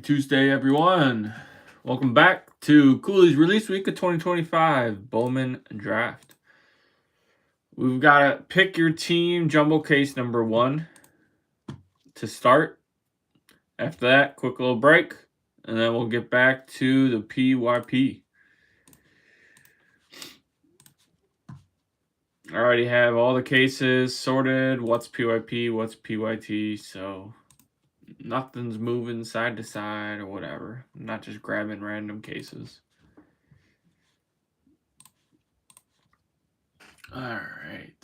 Tuesday, everyone. Welcome back to Cooley's Release Week of 2025 Bowman Draft. We've got to pick your team jumbo case number 1 to start. After that, quick little break, and then we'll get back to the PYP. I already have all the cases sorted, what's PYP, what's PYT, so nothing's moving side to side or whatever. I'm not just grabbing random cases. All right.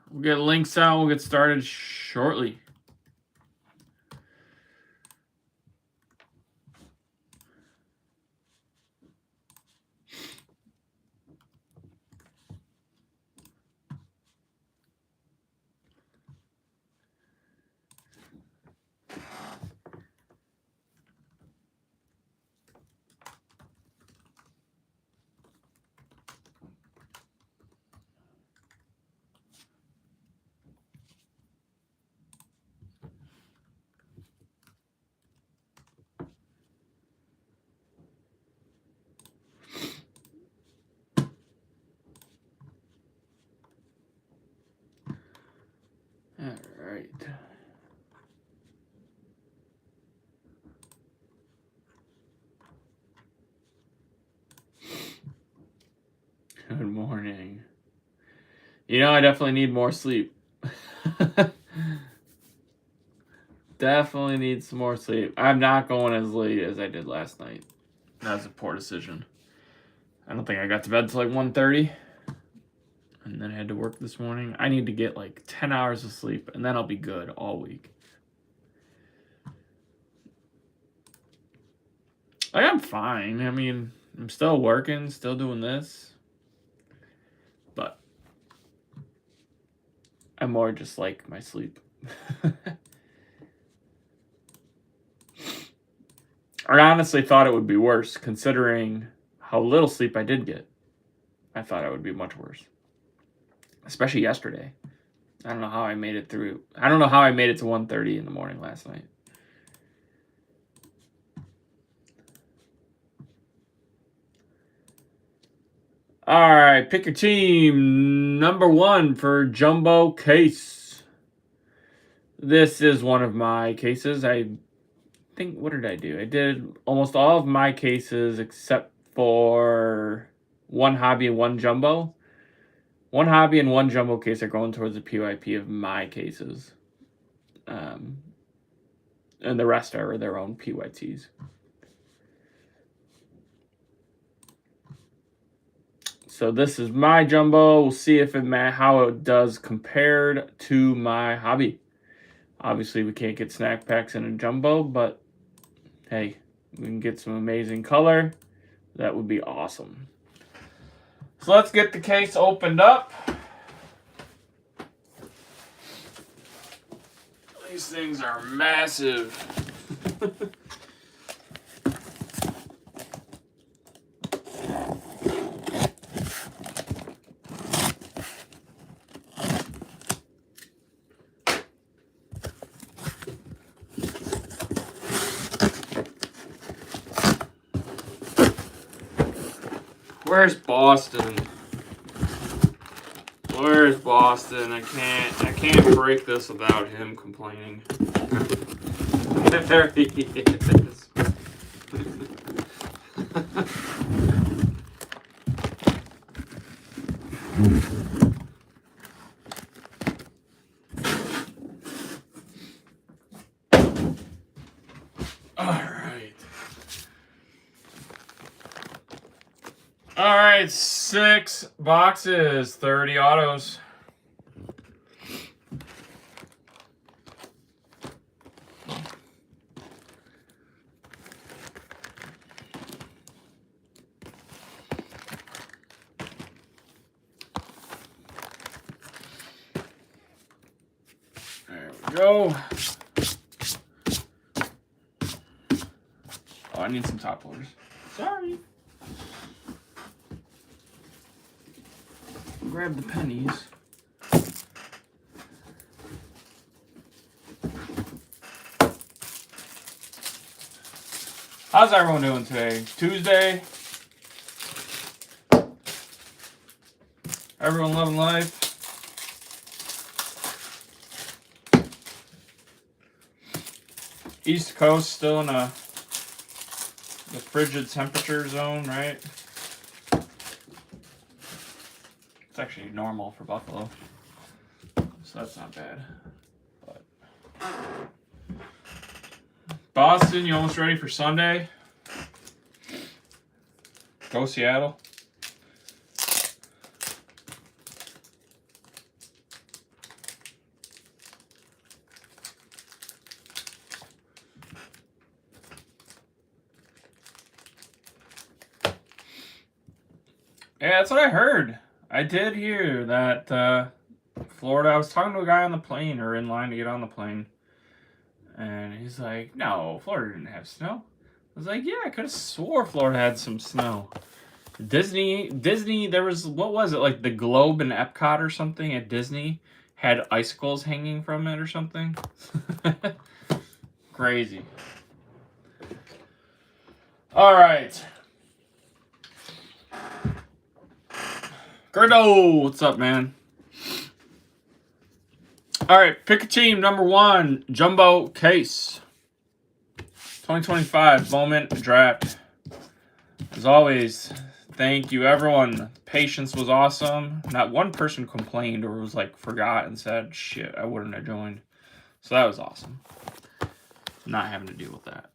We'll get links out. We'll get started shortly. All right. Good morning. I definitely need more sleep. Definitely need some more sleep. I'm not going as late as I did last night. That was a poor decision. I don't think I got to bed till like 1:30. And then I had to work this morning. I need to get like 10 hours of sleep, and then I'll be good all week. I'm fine. I mean, I'm still working, still doing this. But I more just like my sleep. I honestly thought it would be worse, considering how little sleep I did get. I thought it would be much worse. Especially yesterday. I don't know how I made it through. I don't know how I made it to 1:30 in the morning last night. All right, pick your team. Number 1 for jumbo case. This is one of my cases. I think, what did I do? I did almost all of my cases except for one hobby and one jumbo. One hobby and one jumbo case are going towards the PYP of my cases. And the rest are their own PYTs. So this is my jumbo. We'll see if how it does compared to my hobby. Obviously, we can't get snack packs in a jumbo, but hey, we can get some amazing color. That would be awesome. So let's get the case opened up. These things are massive. Where's Boston? Where's Boston? I can't break this without him complaining. There he is. All right, 6 boxes, 30 autos. There we go. Oh, I need some top loaders. Sorry. Grab the pennies. How's everyone doing today? Tuesday. Everyone loving life. East Coast still in the frigid temperature zone, right? It's actually normal for Buffalo, so that's not bad. But Boston, you almost ready for Sunday? Go Seattle. Yeah, that's what I heard. I did hear that Florida, I was talking to a guy on the plane or in line to get on the plane. And he's like, no, Florida didn't have snow. I was like, yeah, I could have swore Florida had some snow. Disney, there was, what was it, like the Globe in Epcot or something at Disney had icicles hanging from it or something? Crazy. All right. Gerdo, what's up, man? All right, pick a team. Number 1, Jumbo Case. 2025 Bowman Draft. As always, thank you, everyone. Patience was awesome. Not one person complained or was like forgot and said, shit, I wouldn't have joined. So that was awesome. Not having to deal with that.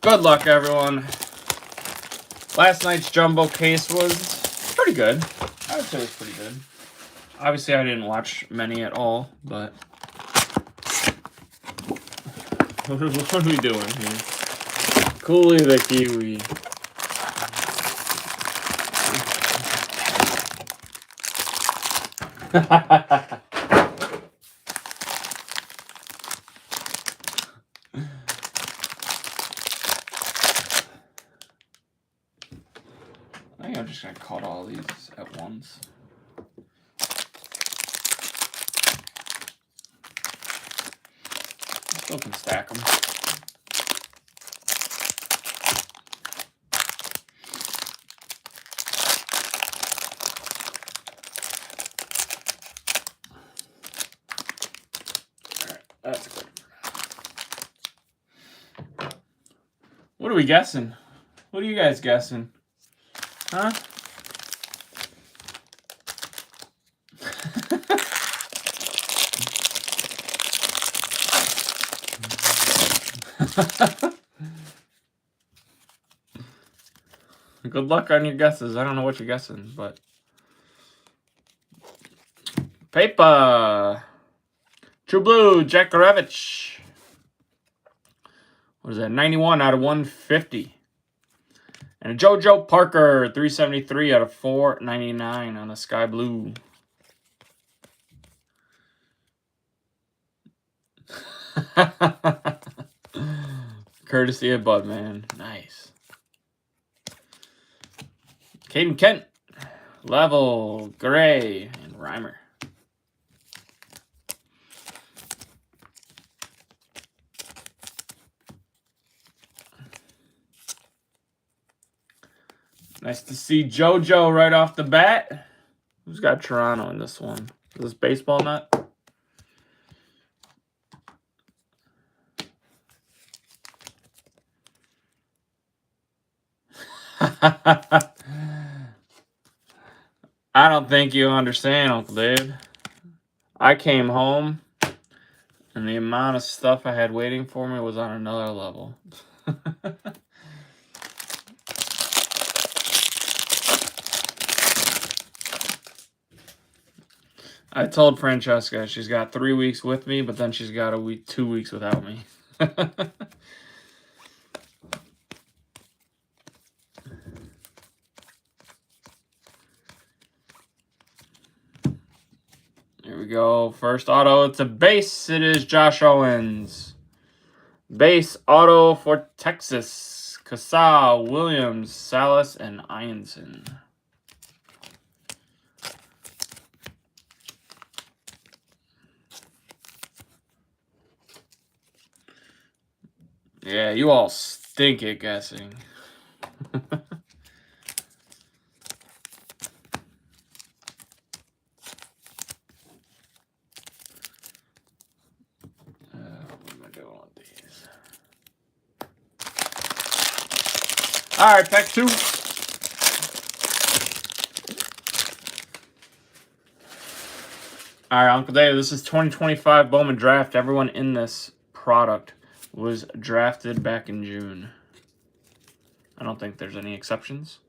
Good luck, everyone. Last night's Jumbo Case was pretty good. I would say it was pretty good. Obviously, I didn't watch many at all, but what are we doing here? Cooley the Kiwi. I think I'm just gonna cut all these at once. Still can stack them. Alright, that's good. What are we guessing? What are you guys guessing? Huh? Good luck on your guesses. I don't know what you're guessing, but paper. True Blue, Jack Garevich. What is that? 91 out of 150. And a JoJo Parker, 373 out of 499 on the Sky Blue. Courtesy of Budman. Nice. Caden Kent, Level, Gray, and Reimer. Nice to see JoJo right off the bat. Who's got Toronto in this one? Is this Baseball Nut? I don't think you understand, Uncle Dave. I came home, and the amount of stuff I had waiting for me was on another level. I told Francesca she's got 3 weeks with me, but then she's got 2 weeks without me. Here we go. First auto. It's a base. It is Josh Owens. Base auto for Texas. Casal, Williams, Salas, and Ianson. Yeah, you all stink at guessing. What am I doing with these? All right, pack 2. All right, Uncle Dave, this is 2025 Bowman Draft. Everyone in this product was drafted back in June. I don't think there's any exceptions.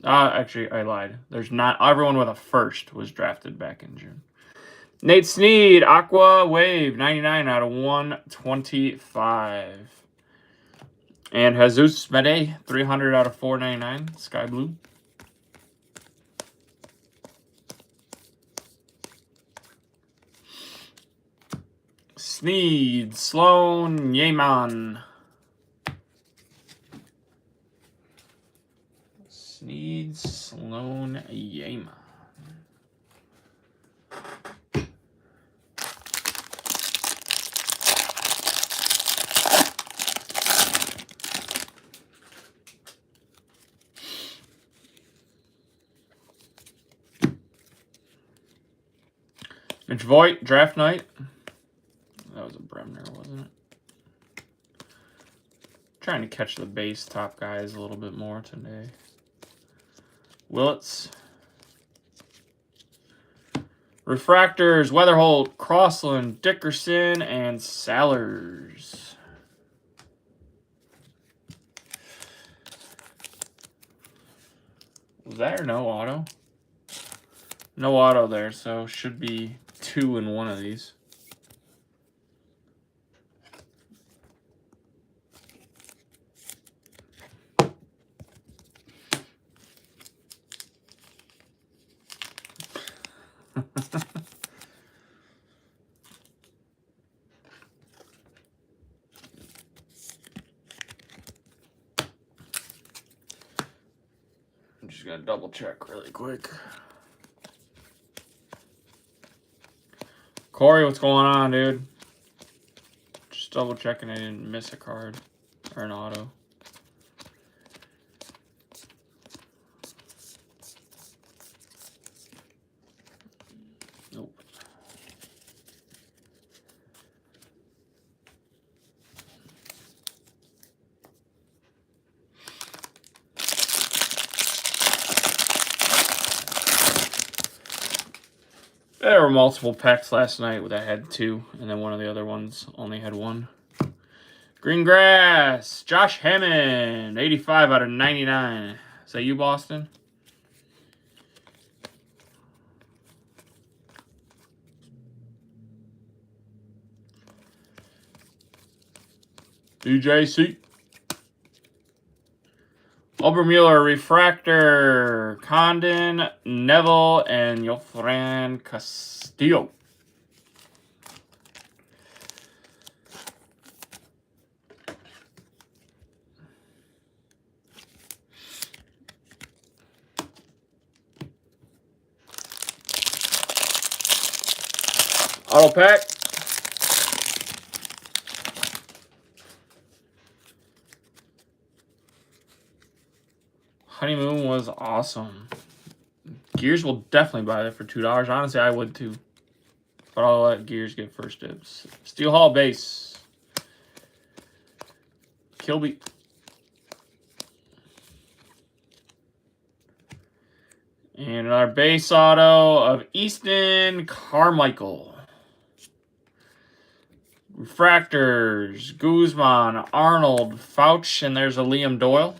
Actually, I lied. There's not. Everyone with a first was drafted back in June. Nate Snead, Aqua Wave, 99 out of 125. And Jesus Mede, 300 out of 499, Sky Blue. Snead, Sloan, Yeman. Snead, Sloan, Yeman. Mitch Voigt, Draft Night. That was a Bremner, wasn't it? Trying to catch the base top guys a little bit more today. Willits. Refractors, Weatherholt, Crossland, Dickerson, and Salers. Was that or no auto? No auto there, so should be 2 in one of these. I'm just gonna double check really quick. Corey, what's going on, dude? Just double checking I didn't miss a card or an auto. Nope. There were multiple packs last night that had 2, and then one of the other ones only had 1. Green Grass, Josh Hammond, 85 out of 99. Is that you, Boston? DJC. Obermuller, Refractor, Condon, Neville, and Yofran Castillo. Auto pack. Honeymoon was awesome. Gears will definitely buy that for $2. Honestly, I would too. But I'll let Gears get first dibs. Steel Hall base. Kilby. And our base auto of Easton Carmichael. Refractors, Guzman, Arnold, Fouch, and there's a Liam Doyle.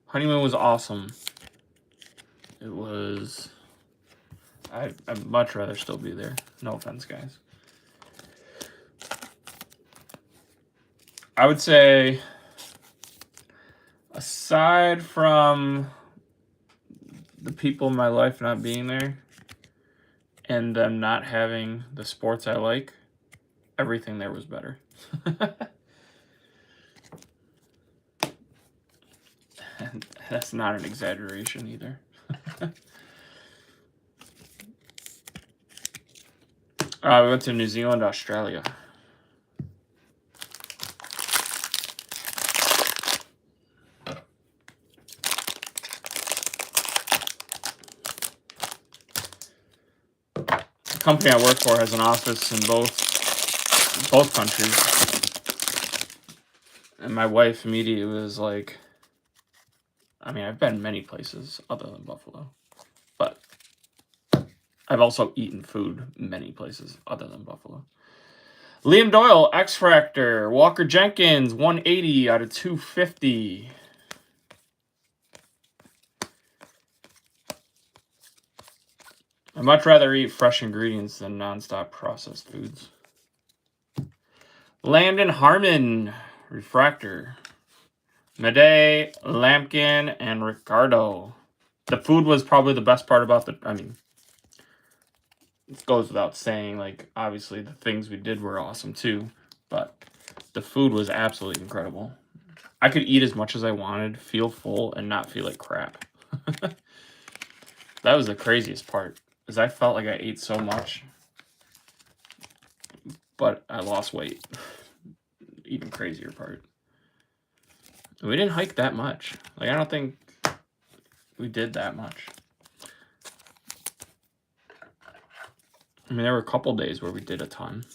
Honeymoon was awesome. It was... I'd much rather still be there. No offense, guys. I would say, aside from the people in my life not being there and them not having the sports I like, everything there was better. And that's not an exaggeration either. We went to New Zealand, Australia. The company I work for has an office in both countries. And my wife immediately was like, I mean, I've been many places other than Buffalo, but I've also eaten food many places other than Buffalo. Liam Doyle, X-Fractor. Walker Jenkins, 180 out of 250. I'd much rather eat fresh ingredients than non-stop processed foods. Landon Harmon, Refractor. Mede, Lampkin, and Ricardo. The food was probably the best part about the... I mean, it goes without saying, like, obviously the things we did were awesome too, but the food was absolutely incredible. I could eat as much as I wanted, feel full, and not feel like crap. That was the craziest part, is I felt like I ate so much, but I lost weight. Even crazier part. We didn't hike that much. Like, I don't think we did that much. I mean, there were a couple days where we did a ton,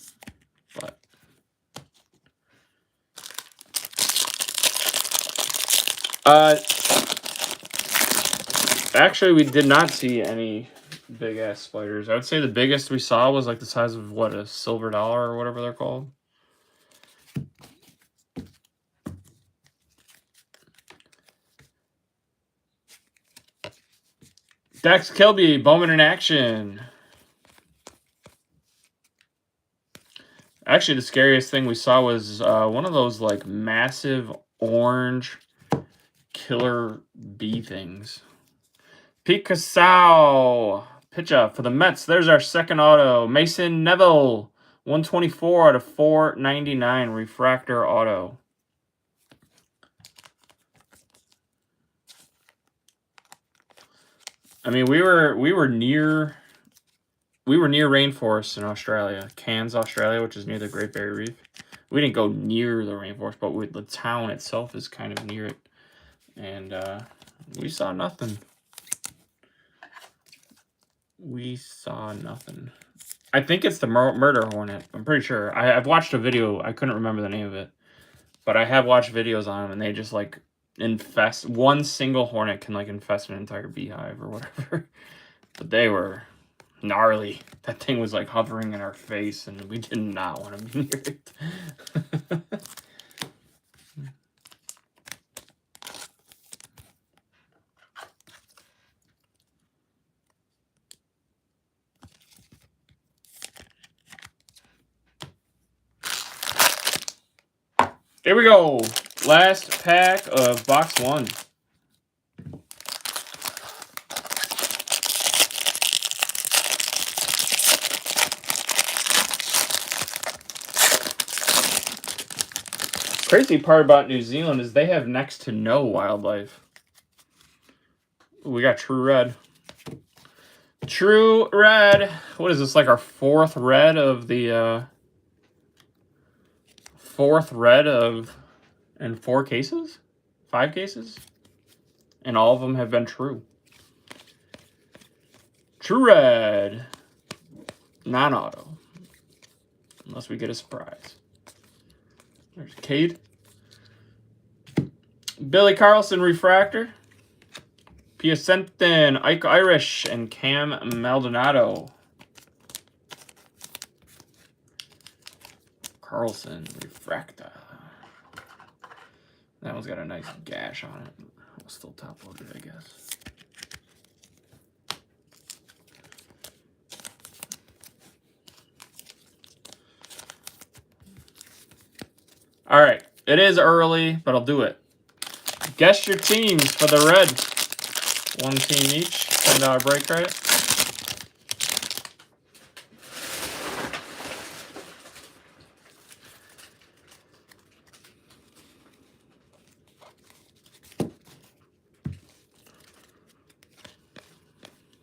but... Actually, we did not see any big-ass spiders. I would say the biggest we saw was like the size of, what, a silver dollar or whatever they're called. Dax Kilby, Bowman in action. Actually, the scariest thing we saw was one of those, like, massive orange killer bee things. Pete Casal, pitcher for the Mets. There's our second auto. Mason Neville, 124 out of 499, refractor auto. I mean, we were near rainforests in Australia, Cairns, Australia, which is near the Great Barrier Reef. We didn't go near the rainforest, but the town itself is kind of near it, and we saw nothing. We saw nothing. I think it's the murder hornet. I'm pretty sure. I've watched a video. I couldn't remember the name of it, but I have watched videos on them, and they just like infest. One single hornet can like infest an entire beehive or whatever. But they were gnarly. That thing was like hovering in our face, and we did not want to be near it. Here we go. Last pack of box 1. Crazy part about New Zealand is they have next to no wildlife. We got True Red. True Red. What is this, like our fourth red of the... fourth red of... in 4 cases? 5 cases? And all of them have been true. True Red. Non-auto. Unless we get a surprise. There's Cade. Billy Carlson, refractor. Piacentin, Ike Irish, and Cam Maldonado. Carlson, refractor. That one's got a nice gash on it. It's still top loaded, I guess. All right, it is early, but I'll do it. Guess your teams for the red. 1 team each, $10 break credit.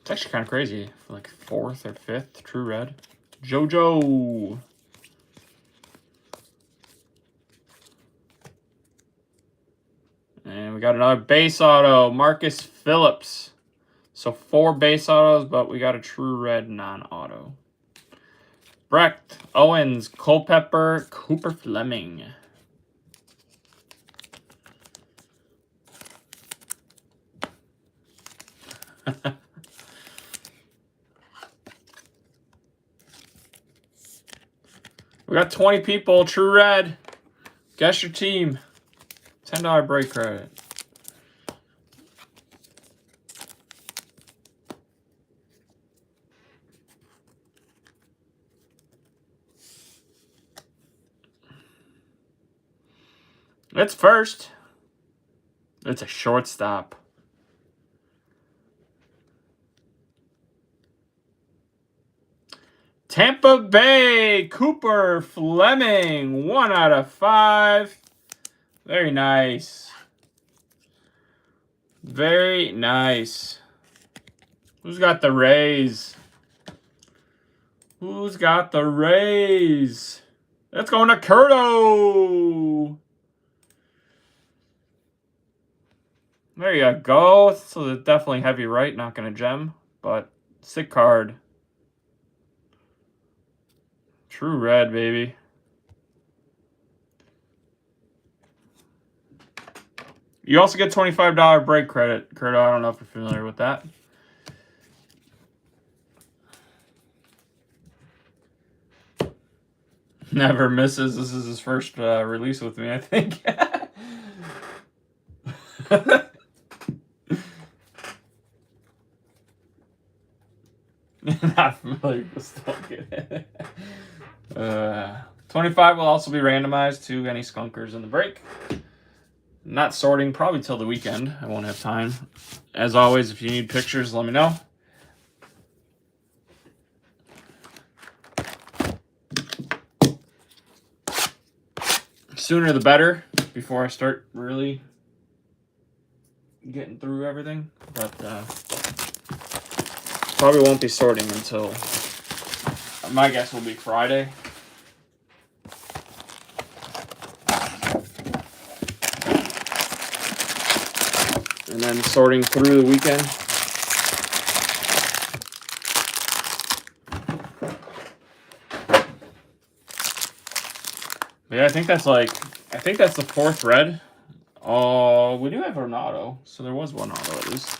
It's actually kind of crazy. Like 4th or 5th, True Red. JoJo. And we got another base auto, Marcus Phillips. So 4 base autos, but we got a true red non-auto. Brecht, Owens, Culpepper, Cooper Fleming. We got 20 people, true red. Guess your team. $10 break credit. It's first. It's a shortstop. Tampa Bay, Cooper Fleming, 1 out of 5. Very nice. Very nice. Who's got the Rays? Who's got the Rays? That's going to Curto. There you go. So it's definitely heavy right, not going to gem, but sick card. True red, baby. You also get $25 break credit, Curto. I don't know if you're familiar with that. Never misses. This is his first release with me, I think. Not familiar with Stalking. 25 will also be randomized to any skunkers in the break. Not sorting probably till the weekend. I won't have time. As always, if you need pictures, let me know. Sooner the better before I start really getting through everything. But probably won't be sorting until, my guess will be Friday. And then sorting through the weekend. But yeah, I think that's the 4th red. Oh, we do have an auto, so there was one auto at least.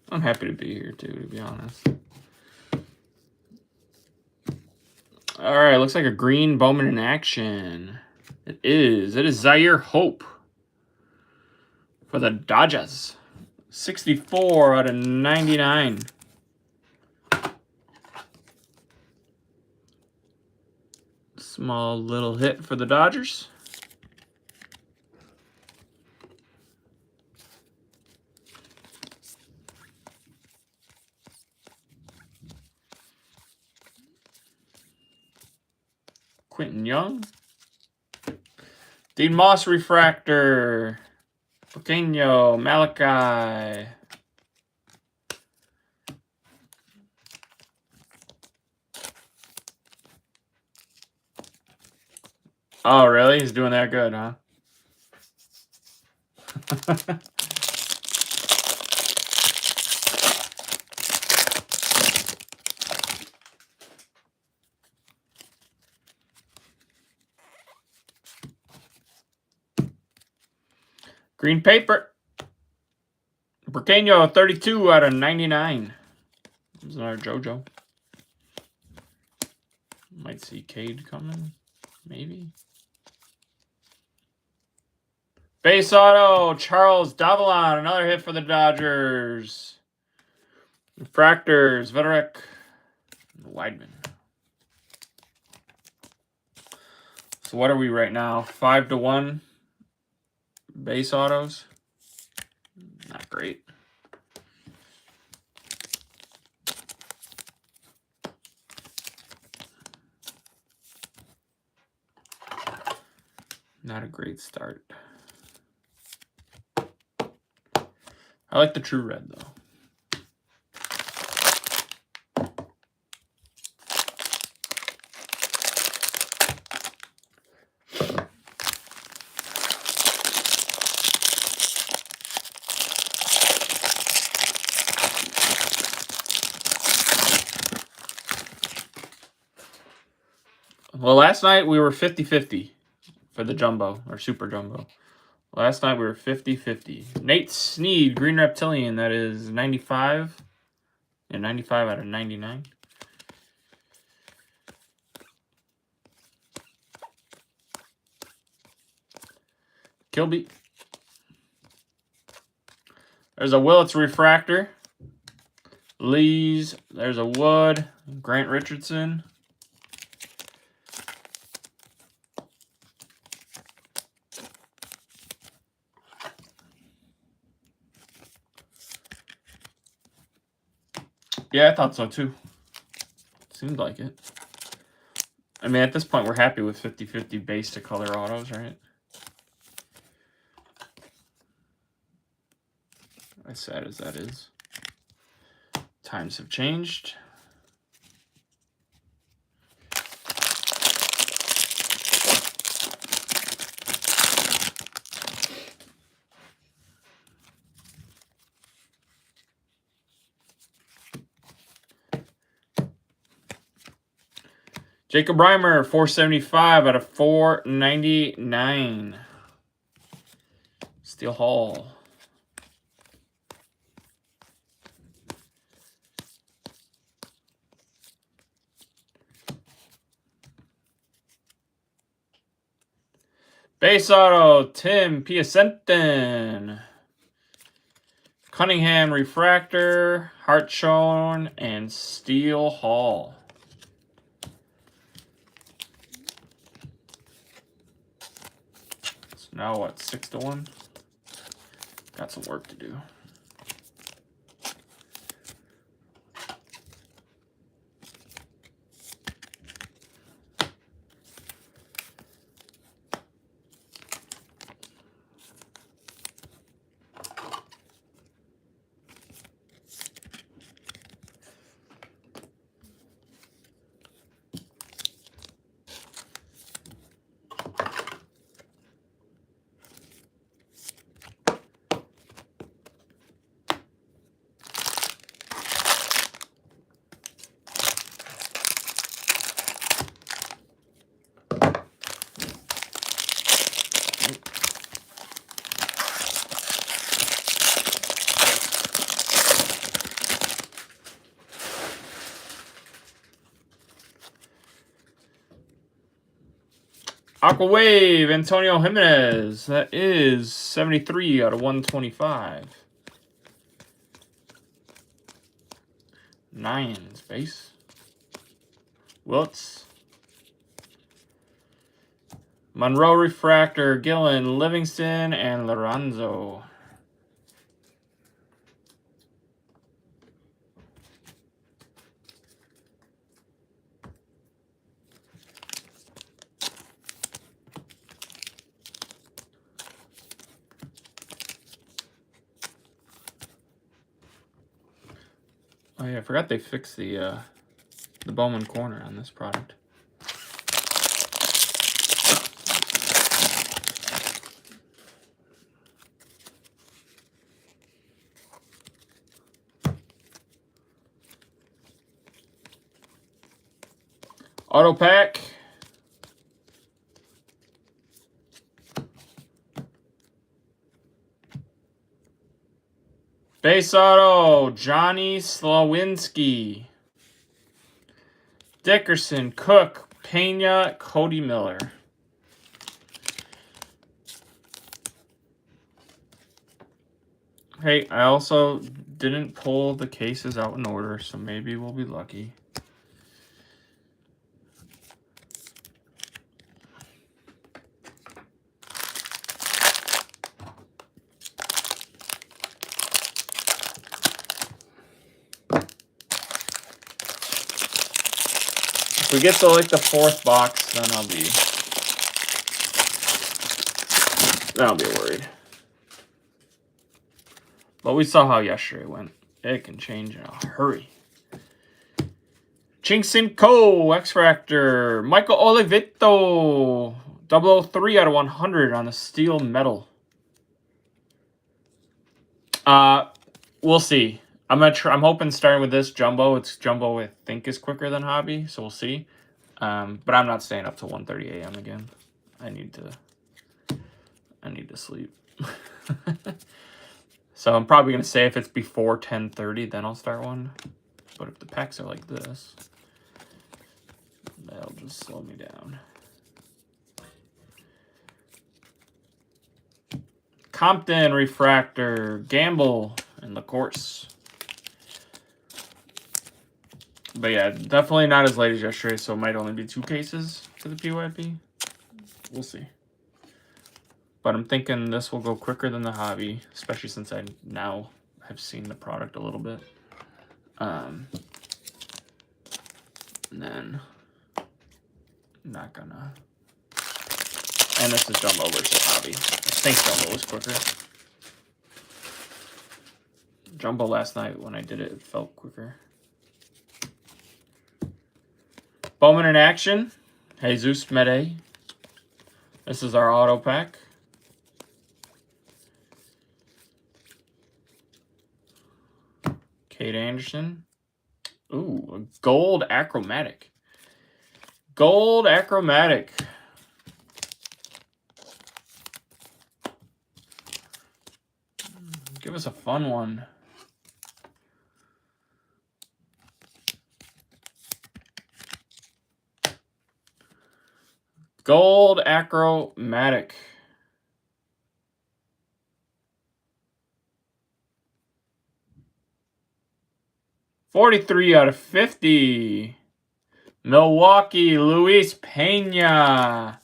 I'm happy to be here too, to be honest. All right, looks like a green Bowman in action. It is Zaire Hope for the Dodgers. 64 out of 99. Small little hit for the Dodgers. Quentin Young. Dean Moss refractor. Pequeño, Malachi. Oh, really? He's doing that good, huh? Green paper. Pequeño, 32 out of 99. There's another JoJo. Might see Cade coming. Maybe. Base auto, Charles Davalon. Another hit for the Dodgers. Refractors, Vederick, Weidman. So what are we right now? 5-1 base autos. Not great. Not a great start. I like the True Red, though. Well, last night we were 50-50 for the Jumbo, or Super Jumbo. Last night we were 50-50. Nate Snead, Green Reptilian, that is 95. Yeah, 95 out of 99. Kilby. There's a Willits Refractor. Lees. There's a Wood. Grant Richardson. Yeah, I thought so too. Seemed like it. I mean, at this point, we're happy with 50-50 base to color autos, right? As sad as that is. Times have changed. Jacob Reimer, 475 out of 499. Steel Hall. Base auto, Tim Piacentin. Cunningham Refractor, Hartshorn, and Steel Hall. So now what, 6-1? Got some work to do. Aqua Wave, Antonio Jimenez. That is 73 out of 125. 9 space. Wiltz. Monroe Refractor, Gillen, Livingston, and Lorenzo. Oh yeah, I forgot they fixed the Bowman corner on this product. Auto pack. Base auto, Johnny Slawinski. Dickerson, Cook, Pena, Cody Miller. Hey, I also didn't pull the cases out in order, so maybe we'll be lucky. If we get to like the 4th box, then I'll be I'll be worried. But we saw how yesterday went. It can change in a hurry. Ching-Sin Ko, X-Factor, Michael Oliveto, 003 out of 100 on the steel metal. We'll see. I'm hoping starting with this jumbo. It's jumbo I think is quicker than hobby, so we'll see. But I'm not staying up till 1:30 a.m. again. I need to sleep. So I'm probably gonna say if it's before 10:30, then I'll start one. But if the packs are like this, that'll just slow me down. Compton Refractor, Gamble, and LaCourse. But yeah, definitely not as late as yesterday, so it might only be 2 cases for the PYP. We'll see. But I'm thinking this will go quicker than the hobby, especially since I now have seen the product a little bit. And then I'm not gonna. And this is jumbo versus hobby. I think jumbo was quicker. Jumbo last night when I did it, it felt quicker. Bowman in action. Jesus Mede. This is our auto pack. Kate Anderson. Ooh, a gold achromatic. Gold achromatic. Give us a fun one. Gold achromatic. $43 out of 50. Milwaukee, Luis Pena.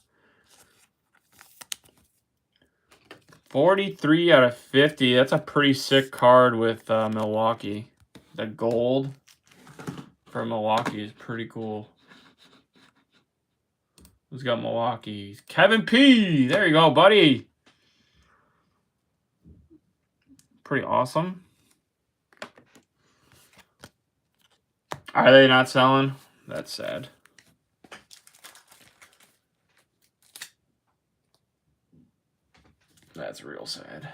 43 out of 50. That's a pretty sick card with Milwaukee. The gold for Milwaukee is pretty cool. Who's got Milwaukee? Kevin P. There you go, buddy. Pretty awesome. Are they not selling? That's sad. That's real sad.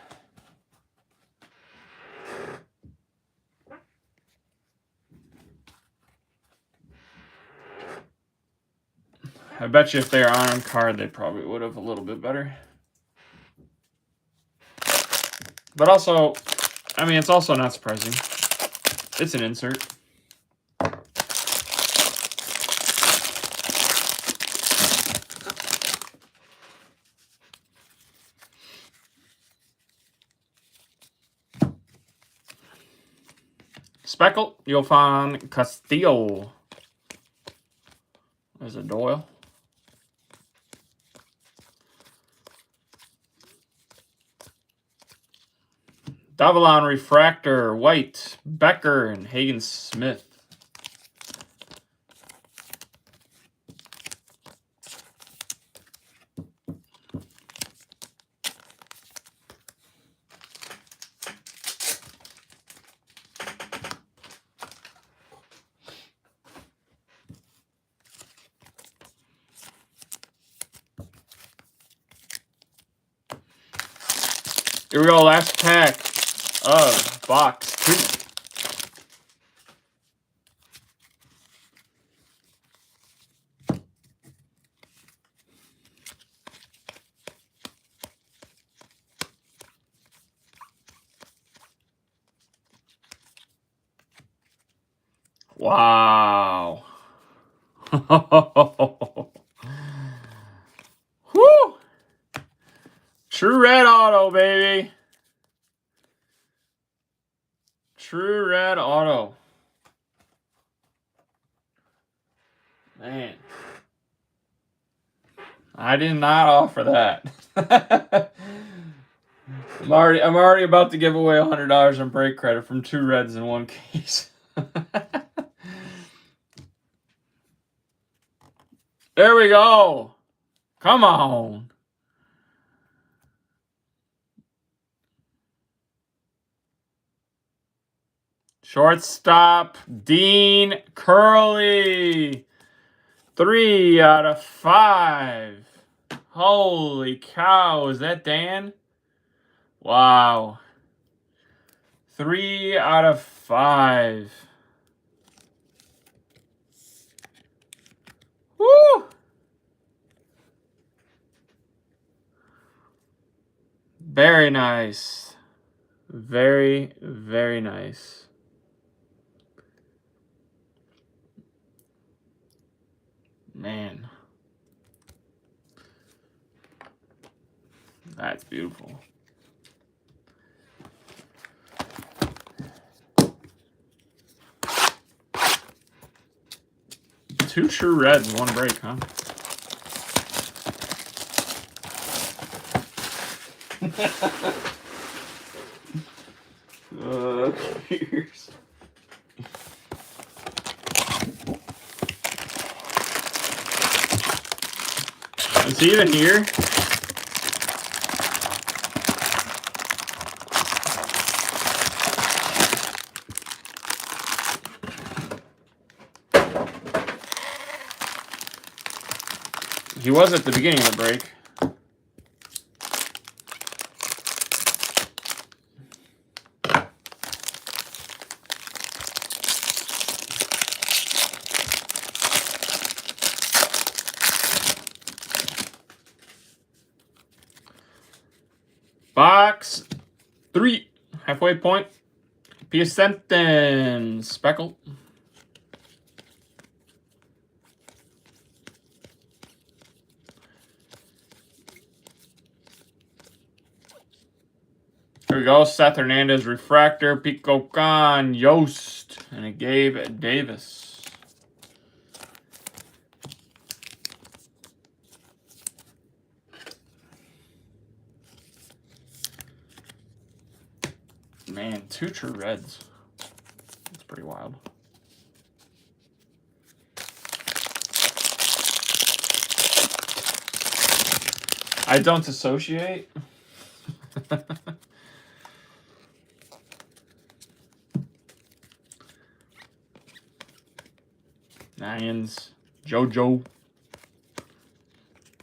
I bet you if they are on card, they probably would have a little bit better. But also, I mean, it's also not surprising. It's an insert. Speckle, Yohan Castillo. There's a Doyle. Davalon Refractor, White, Becker, and Hagen Smith. Here we go, last pack of box 2. Wow. Whoo! True red auto, baby. True red auto. Man. I did not offer that. I'm already about to give away $100 in break credit from 2 reds in 1 case. There we go. Come on. Shortstop, Dean Curley. 3 out of 5. Holy cow, is that Dan? Wow. 3 out of 5. Woo! Very nice. Very, very nice. Man. That's beautiful. Two true reds, one break, huh? Cheers. Is he even here? He was at the beginning of the break. Box 3, halfway point. Piacenton, Speckle. Here we go. Seth Hernandez, Refractor, Pico Khan, Yost, and a Gabe Davis. Man, 2 true reds. That's pretty wild. I don't associate. Nines, JoJo,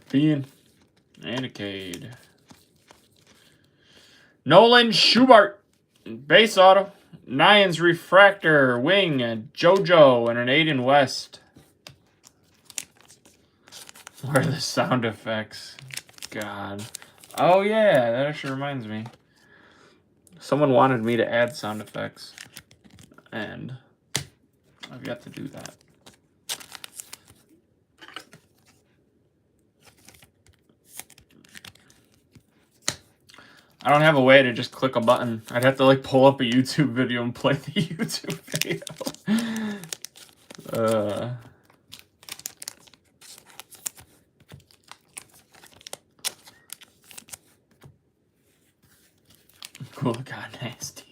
Fian, and a Cade. Nolan Schubart, base auto. Nines Refractor, Wing, JoJo, and an Aiden West. Where are the sound effects? God. Oh, yeah, that actually reminds me. Someone wanted me to add sound effects, and I've got to do that. I don't have a way to just click a button. I'd have to like pull up a YouTube video and play the YouTube video. Cool, God, nasty.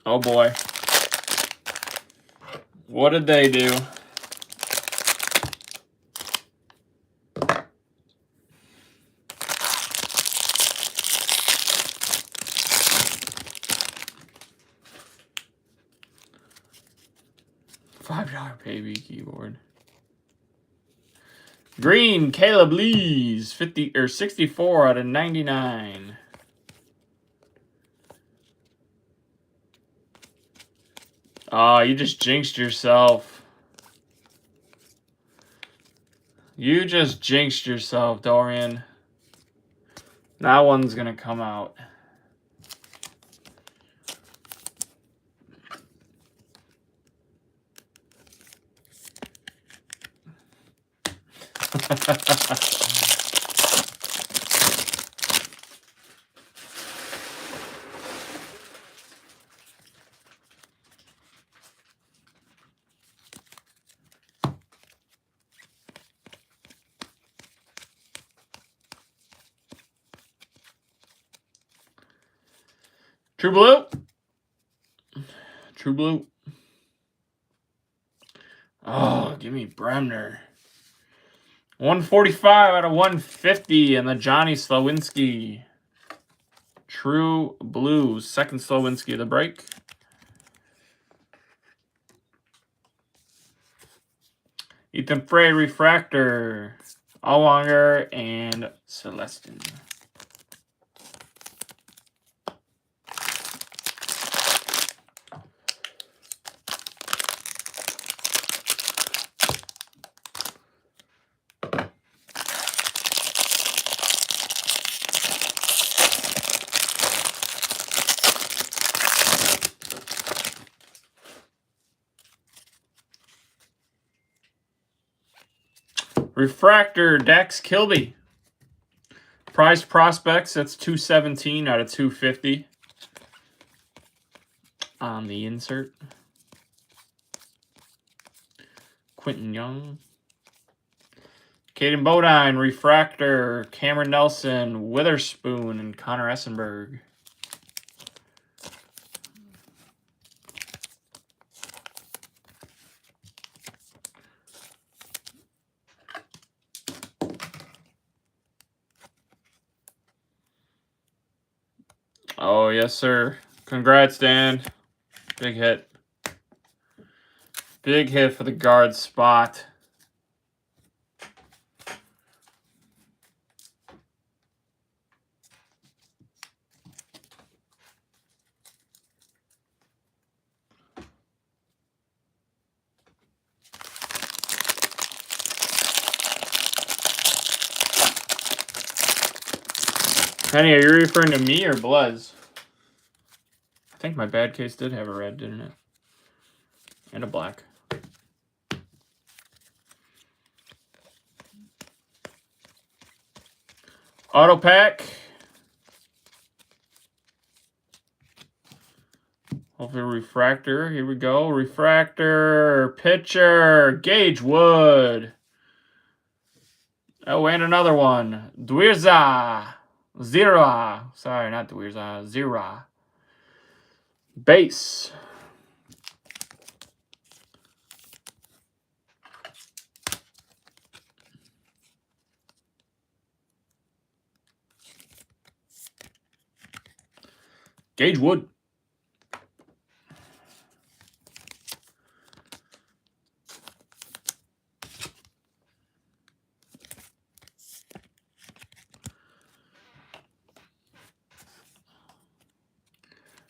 Oh boy. What did they do? $5 paybe keyboard. Green, Caleb Lees, 50 or 64 out of 99. Oh, you just jinxed yourself. You just jinxed yourself, Dorian. That one's gonna come out. True Blue. True Blue. Oh, give me Bremner. 145 out of 150, and the Johnny Slowinski. True Blues, second Slowinski of the break. Ethan Frey, Refractor. Allwanger and Celestin. Refractor, Dax Kilby. Prized Prospects, that's 217 out of 250 on the insert. Quentin Young. Caden Bodine, Refractor, Cameron Nelson, Witherspoon, and Connor Essenberg. Oh, yes, sir. Congrats, Dan. Big hit. Big hit for the guard spot. Penny, are you referring to me or Blez? I think my bad case did have a red, didn't it? And a black. Auto pack. Hopefully refractor. Here we go. Refractor. Pitcher. Gage Wood. Oh, and another one. Duirza. Zira. Sorry, not Duirza. Zira. Base. Gage Wood.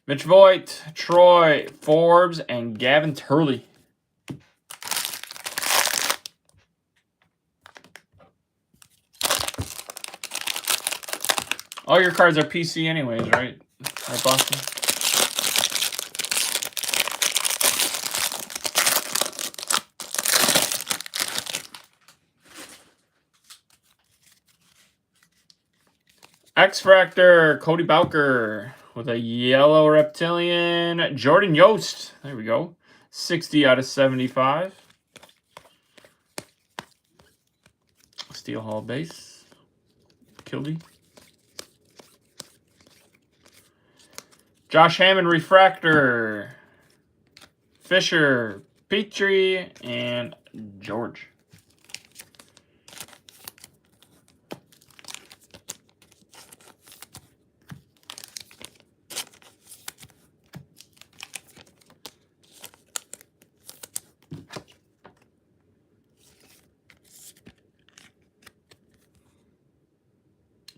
Mitch Voigt, Troy Forbes, and Gavin Turley. All your cards are PC anyways, right? Right, Boston? X-Fractor, Cody Bowker with a yellow reptilian. Jordan Yost. There we go. 60 out of 75. Steel Hall base. Kilby. Josh Hammond, Refractor. Fisher, Petrie, and George.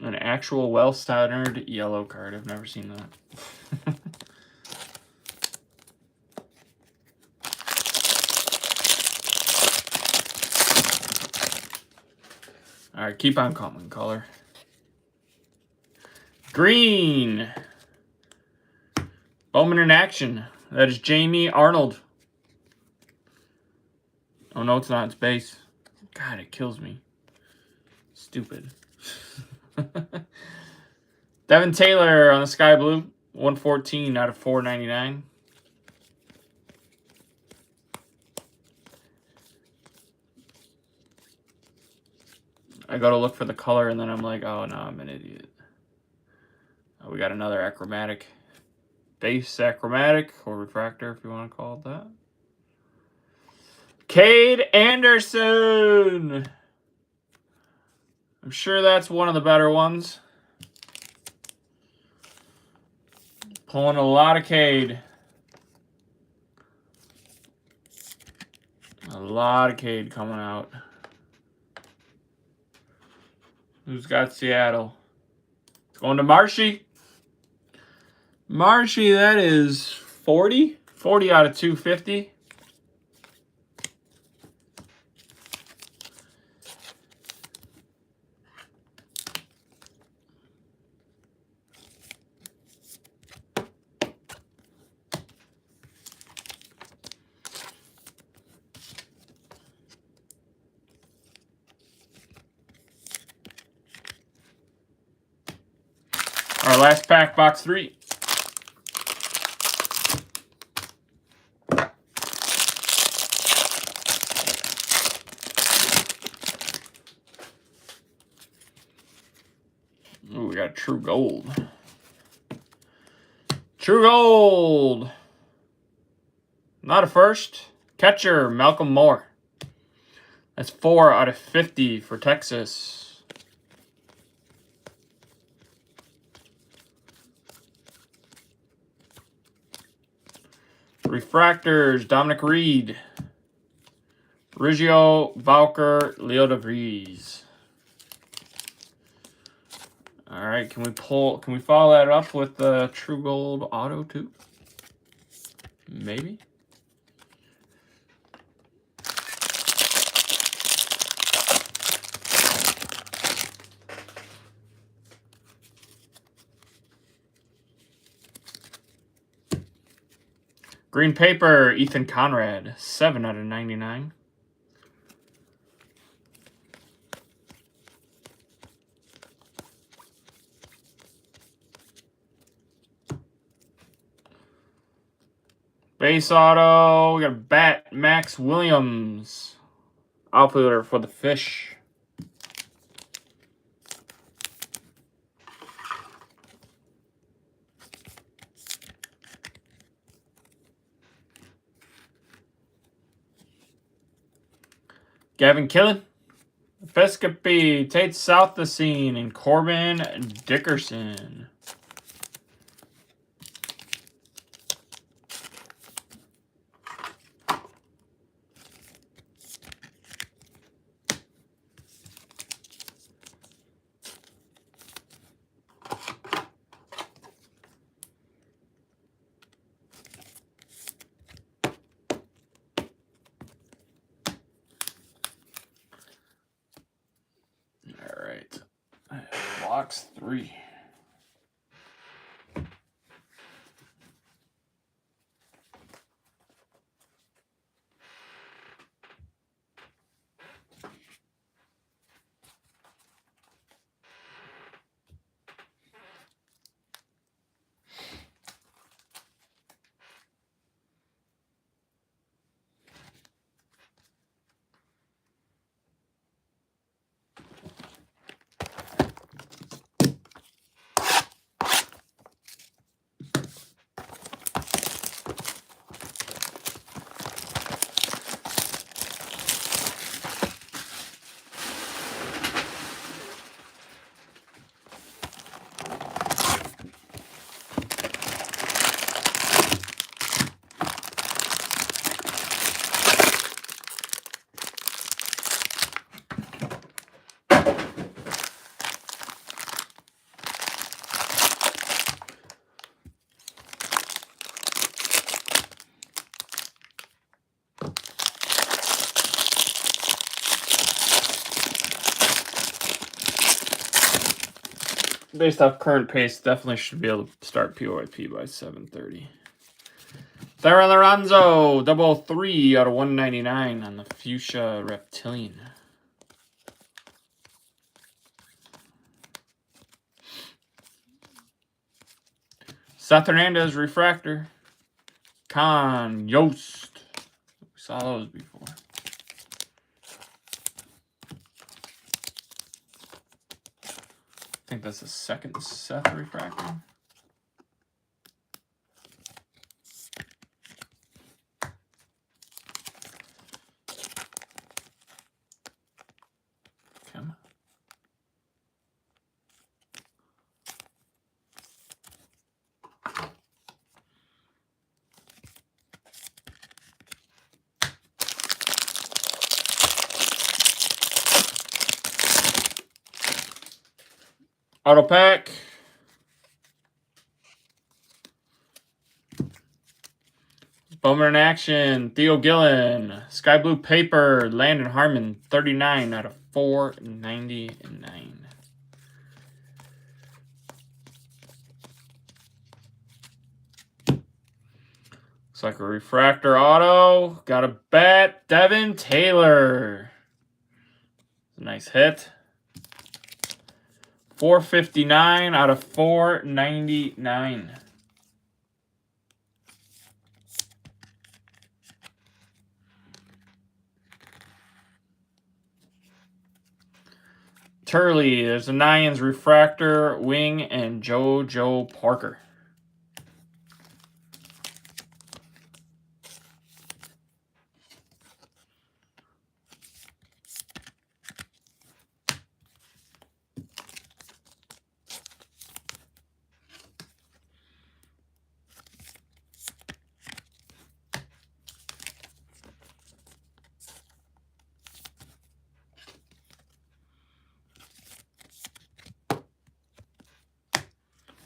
An actual well-standard yellow card. I've never seen that. All right, keep on coming, caller. Green. Bowman in action. That is Jamie Arnold. Oh, no, it's not. It's base. God, it kills me. Stupid. Devin Taylor on the Sky Blue. 114 out of 499. I go to look for the color, and then I'm like, oh, no, I'm an idiot. Oh, we got another achromatic. Base achromatic, or refractor, if you want to call it that. Cade Anderson. I'm sure that's one of the better ones. Pulling a lot of Cade. A lot of Cade coming out. Who's got Seattle? It's going to Marshy. Marshy, that is 40. 40 out of 250. Our last pack, box 3. Ooh, we got True Gold. True Gold. Not a first. Catcher, Malcolm Moore. That's 4 out of 50 for Texas. Refractors, Dominic Reed. Riggio, Valker, Leo DeVries. All right, can we follow that up with the True Gold auto too? Maybe. Green paper, Ethan Conrad, 7 out of 99. Base auto, we got a bat, Max Williams. Outfielder for the Fish. Gavin Killen. Fescapee, Tate Southesine, and Corbin Dickerson. All right, box 3. Based off current pace, definitely should be able to start POIP by 7:30. Tharon Lorenzo, 003 out of 199 on the Fuchsia Reptilian. Seth Hernandez, Refractor. Con Yost. We saw those before. I think that's the second Seth Refractor. Auto pack. Bowman in action. Theo Gillen. Sky Blue Paper. Landon Harmon. 39 out of 499. Looks like a refractor auto. Got a bat. Devin Taylor. Nice hit. 459 out of 499. Turley, there's a Nians refractor, wing, and JoJo Parker.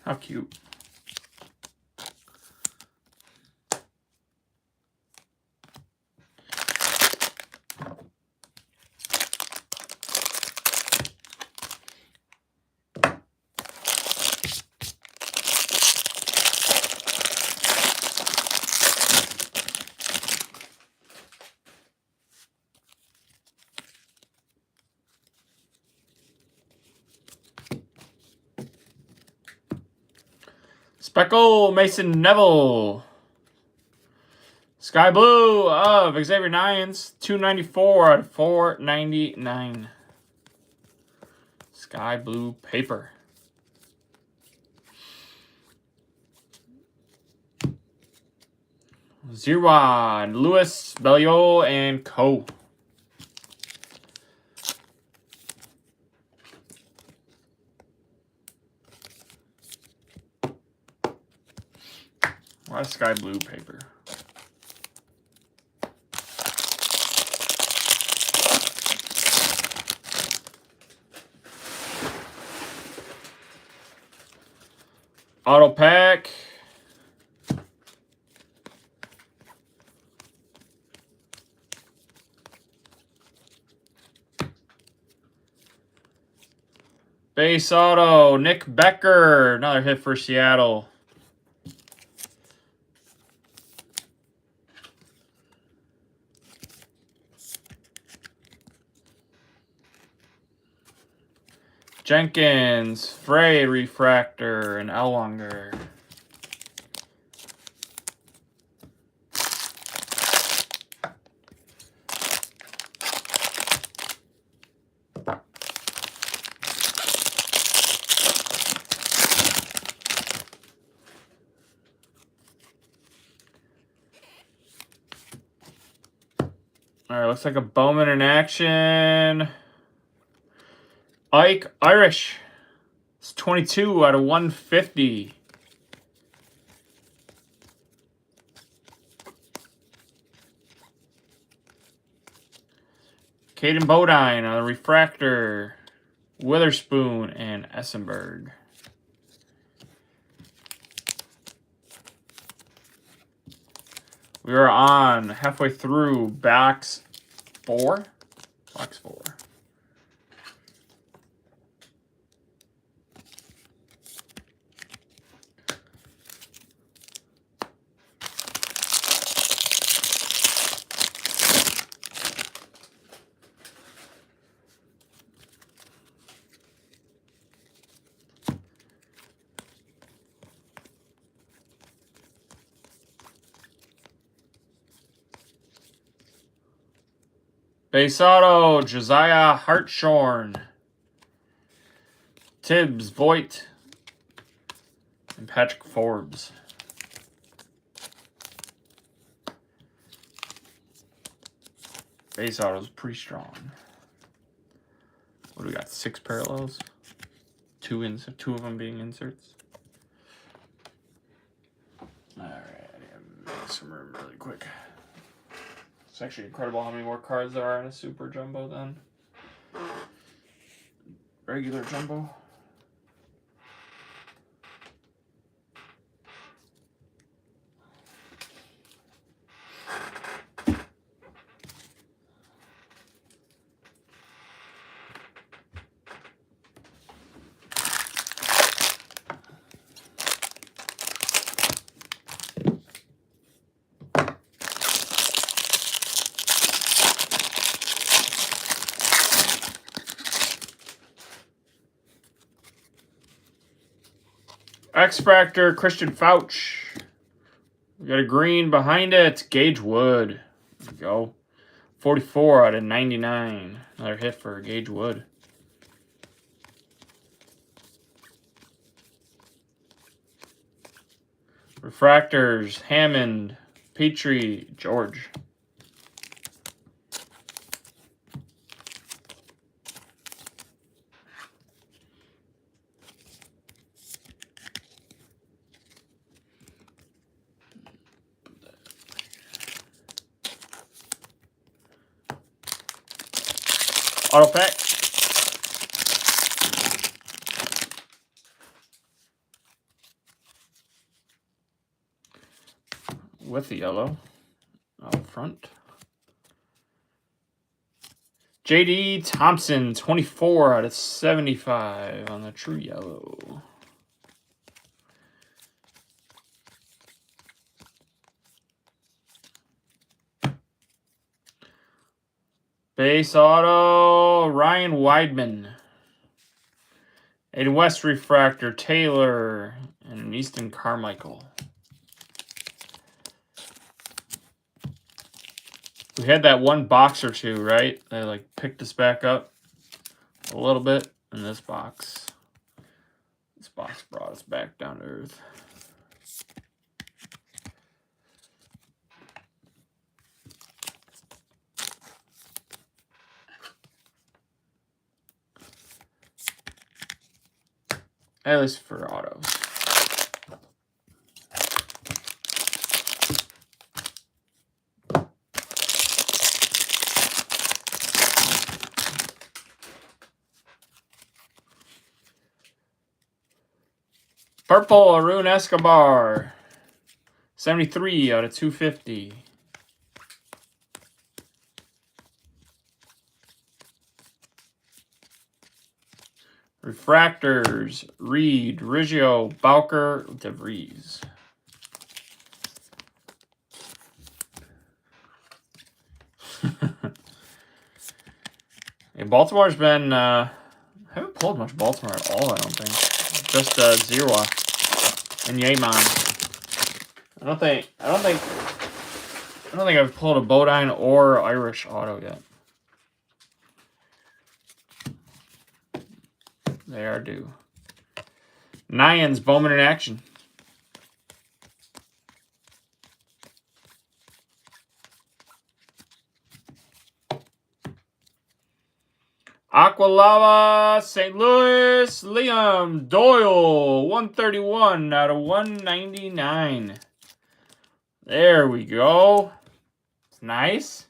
How cute. Speckle, Mason Neville. Sky Blue of Xavier Nians, 294 out of 499. Sky Blue Paper. Zerwan, Lewis, Belliol, and Co. Why Sky Blue Paper? Auto pack. Base auto, Nick Becker. Another hit for Seattle. Jenkins, Frey refractor, and Elwanger. All right, looks like a Bowman in action. Ike Irish. It's 22 out of 150. Caden Bodine on a refractor. Witherspoon and Essenberg. We are on halfway through box 4. Box 4. Base auto, Josiah Hartshorn. Tibbs, Voigt, and Patrick Forbes. Base auto is pretty strong. What do we got? 6 parallels? 2 of them being inserts. All right, make some room really quick. It's actually incredible how many more cards there are in a super jumbo than regular jumbo. X-Fractor, Christian Fauch. We got a green behind it. Gage Wood. There we go. 44 out of 99. Another hit for Gage Wood. Refractors, Hammond, Petrie, George. Auto pack. With the yellow out front. J.D. Thompson, 24 out of 75 on the true yellow. Base auto, Ryan Weidman. A West refractor, Taylor, and an Easton Carmichael. We had that one box or two, right? They like picked us back up a little bit in this box. This box brought us back down to earth. At least for autos. Purple, Arun Escobar. 73 out of 250. Refractors, Reed, Riggio, Bowker, DeVries. Yeah, Baltimore's been haven't pulled much Baltimore at all, I don't think. Just Zerwa and Yeman. I don't think I've pulled a Bodine or Irish auto yet. They are due. Nyans, Bowman in action. Aqualava, St. Louis, Liam Doyle, 131 out of 199. There we go. It's nice.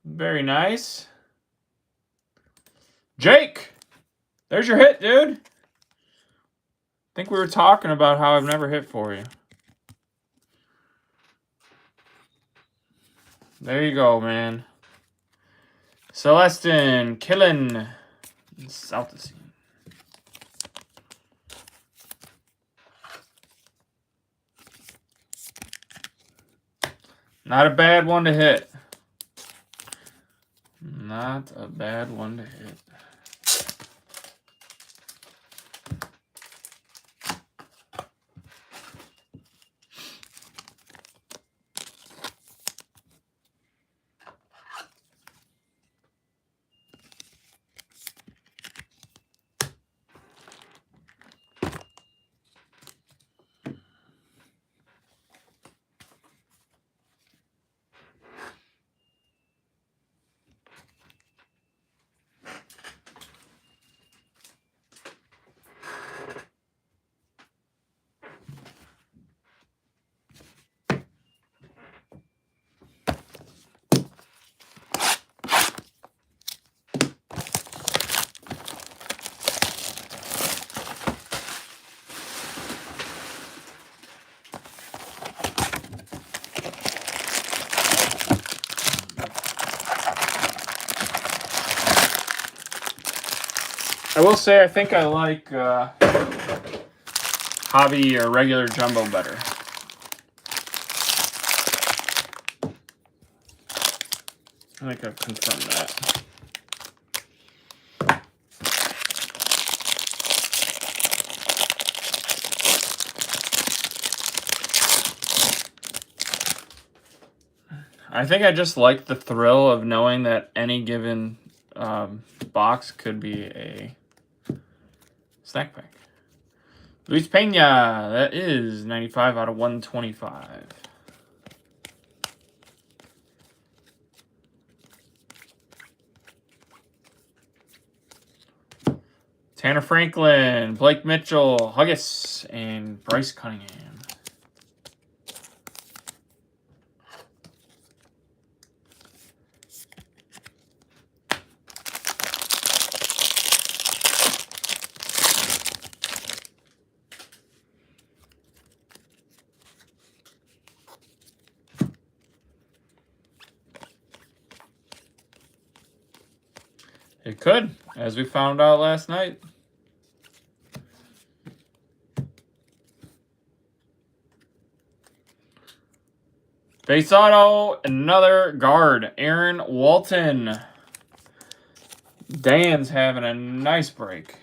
Very nice. Jake, there's your hit, dude. I think we were talking about how I've never hit for you. There you go, man. Celestin, Killen, South of Sea. Not a bad one to hit. Not a bad one to hit. I will say I think I like hobby or regular jumbo better. I think I've confirmed that. I think I just like the thrill of knowing that any given box could be a snack pack. Luis Pena, that is 95 out of 125. Tanner Franklin, Blake Mitchell, Huggis, and Bryce Cunningham. It could, as we found out last night. Base auto, another guard, Aaron Walton. Dan's having a nice break.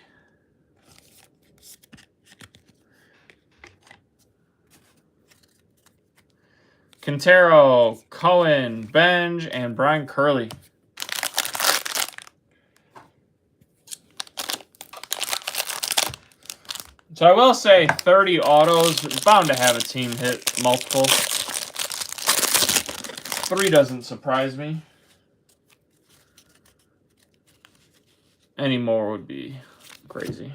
Quintero, Cohen, Benj, and Brian Curley. So I will say 30 autos, bound to have a team hit multiple. 3 doesn't surprise me. Any more would be crazy.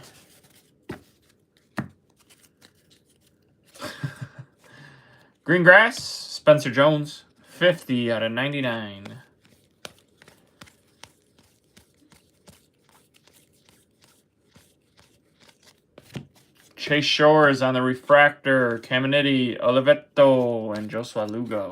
Green Grass, Spencer Jones, 50 out of 99. Chase Shore is on the refractor. Caminiti, Oliveto, and Josua Lugo.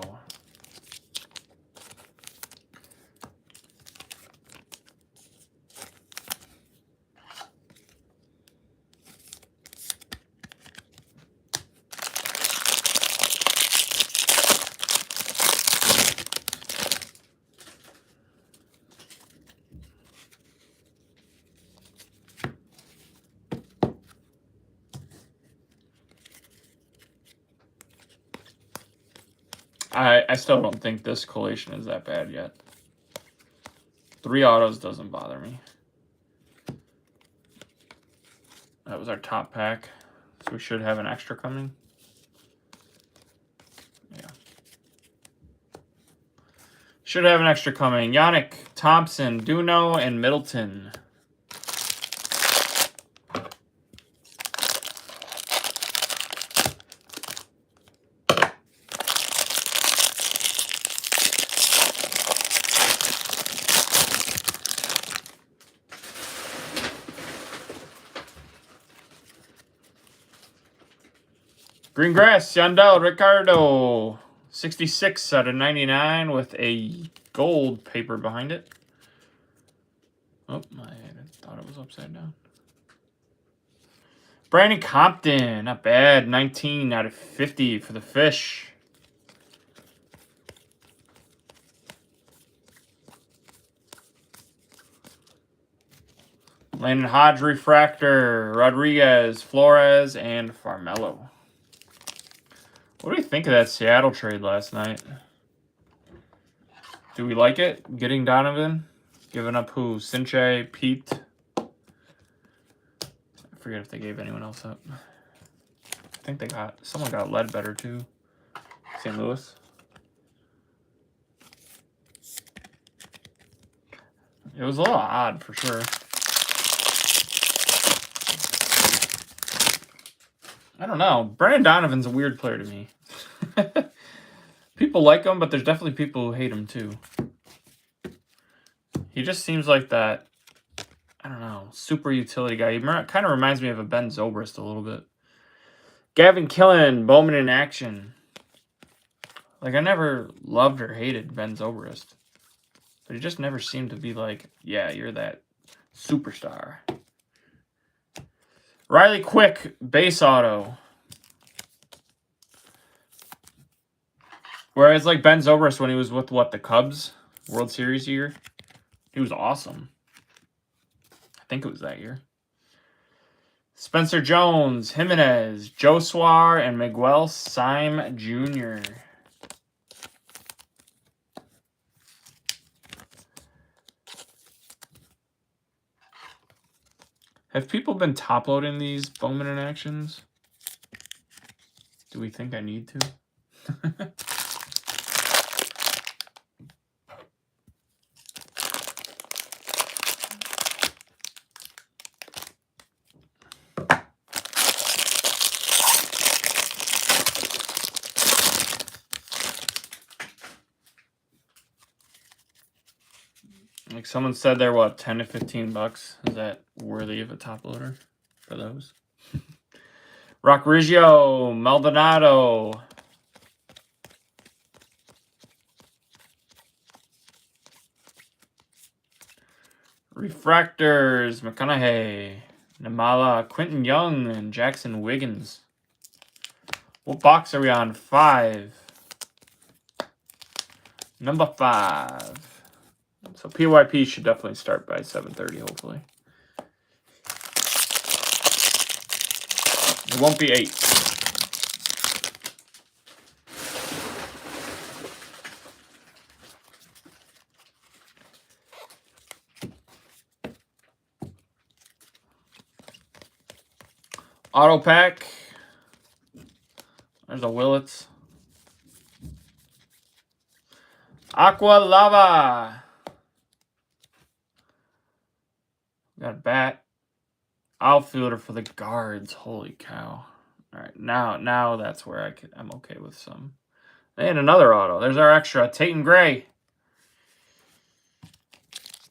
I still don't think this collation is that bad yet. 3 autos doesn't bother me. That was our top pack. So we should have an extra coming. Yeah. Should have an extra coming. Yannick, Thompson, Duno, and Middleton. Green Grass, Yandel, Ricardo, 66 out of 99 with a gold paper behind it. Oh, I thought it was upside down. Brandon Compton, not bad, 19 out of 50 for the Fish. Landon Hodge, refractor, Rodriguez, Flores, and Farmelo. What do we think of that Seattle trade last night? Do we like it? Getting Donovan? Giving up who? Sinche, Pete? I forget if they gave anyone else up. I think they got... Someone got Ledbetter too. St. Louis. It was a little odd for sure. I don't know. Brandon Donovan's a weird player to me. People like him, but there's definitely people who hate him too. He just seems like that, I don't know, super utility guy. He kind of reminds me of a Ben Zobrist a little bit. Gavin Killen, Bowman in action. Like, I never loved or hated Ben Zobrist. But he just never seemed to be like, yeah, you're that superstar. Riley Quick, base auto. Whereas, like, Ben Zobrist, when he was with, what, the Cubs? World Series year? He was awesome. I think it was that year. Spencer Jones, Jimenez, Josua, and Miguel Syme Jr. Have people been top loading these Bowman Inactions? Do we think I need to? Like someone said they're what, 10 to 15 bucks? Is that worthy of a top loader for those? Rock Riggio, Maldonado. Refractors, McConaughey, Namala, Quentin Young, and Jackson Wiggins. What box are we on? 5. Number 5. So PYP should definitely start by 7:30, hopefully. It won't be 8. Auto pack. There's a Willits. Aqua Lava. Got a bat. Outfielder for the Guards. Holy cow. All right, now that's where I'm okay with some. And another auto. There's our extra. Tatum Gray.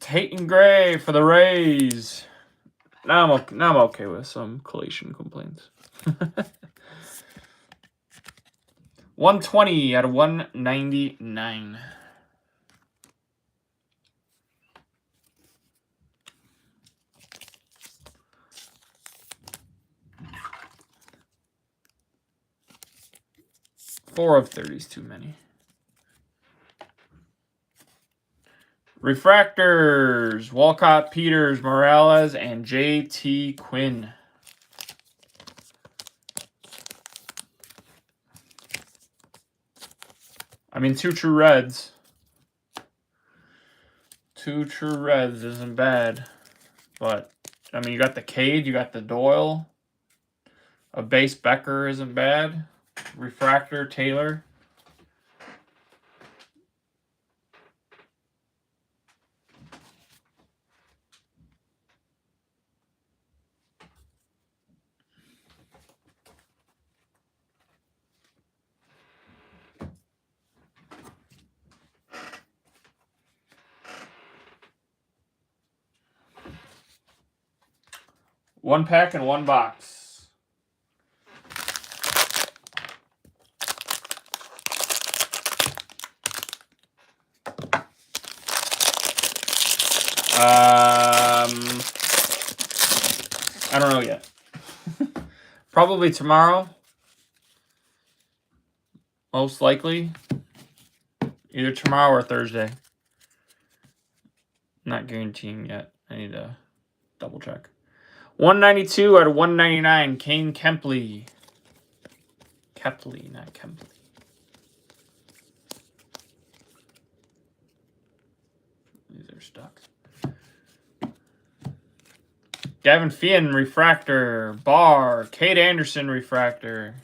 Tatum Gray for the Rays. Now I'm okay with some collation complaints. 120 out of 199. Four of 30 is too many. Refractors, Walcott, Peters, Morales, and JT Quinn. I mean, 2 true reds. 2 true reds isn't bad. But, I mean, you got the Cade, you got the Doyle. A base Becker isn't bad. Refractor, Taylor. One pack and one box. I don't know yet. Probably tomorrow. Most likely. Either tomorrow or Thursday. Not guaranteeing yet. I need to double check. 192 out of 199. Kane Kempley. Kepley, not Kempley. These are stuck. Gavin Fien, refractor. Barr. Cade Anderson, refractor.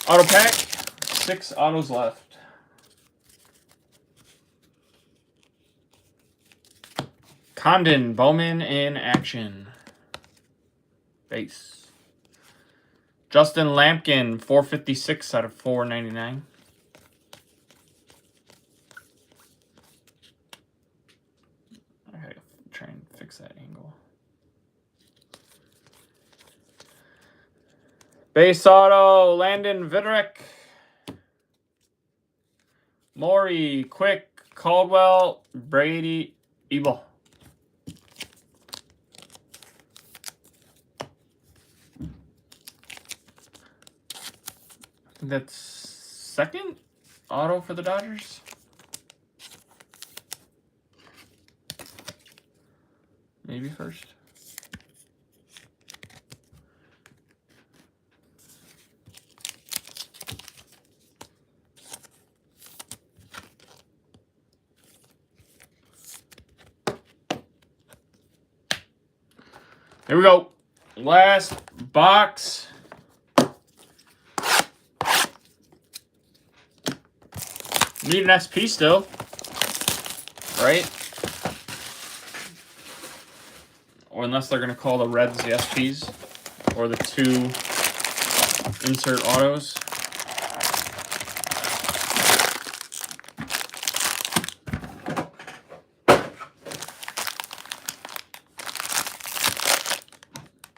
Auto pack. 6 autos left. Condon, Bowman in action. Base. Justin Lampkin, 456 out of 499. I gotta try and fix fix that angle. Base auto, Landon Vidrick. Maury, Quick, Caldwell, Brady, Ebel. That's second auto for the Dodgers. Maybe first. Here we go. Last box. Need an SP still, right? Or unless they're going to call the Reds the SPs, or the 2 insert autos.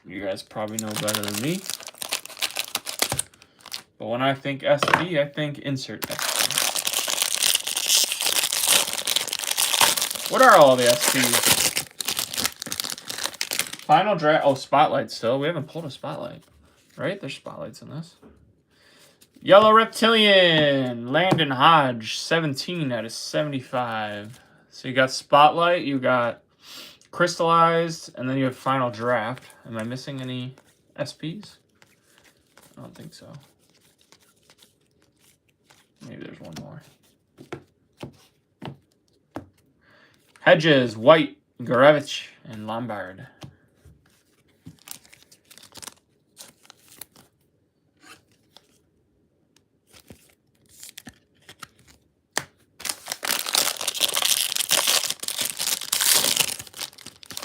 You guys probably know better than me. But when I think SP, I think insert SP. What are all the SPs? Final draft. Oh, spotlight still. We haven't pulled a spotlight, right? There's spotlights in this. Yellow Reptilian, Landon Hodge, 17 out of 75. So you got spotlight, you got crystallized, and then you have final draft. Am I missing any SPs? I don't think so. Maybe there's one more. Hedges, White, Gurevich, and Lombard.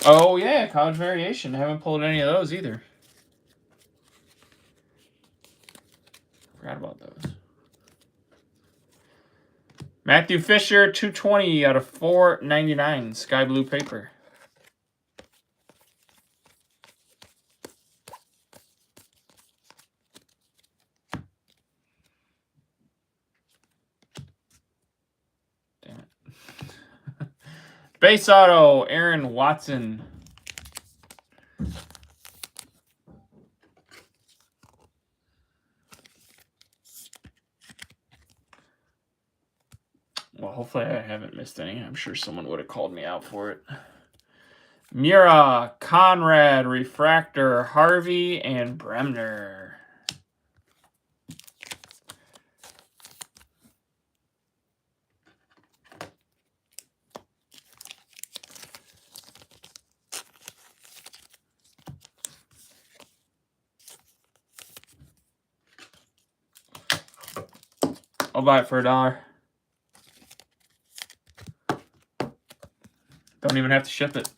Oh yeah, college variation. I haven't pulled any of those either. Forgot about those. Matthew Fisher, 220 out of 499, sky blue paper. Damn it. Base auto, Aaron Watson. Well, hopefully I haven't missed any. I'm sure someone would have called me out for it. Mura, Conrad, Refractor, Harvey, and Bremner. I'll buy it for $1. Don't even have to ship it.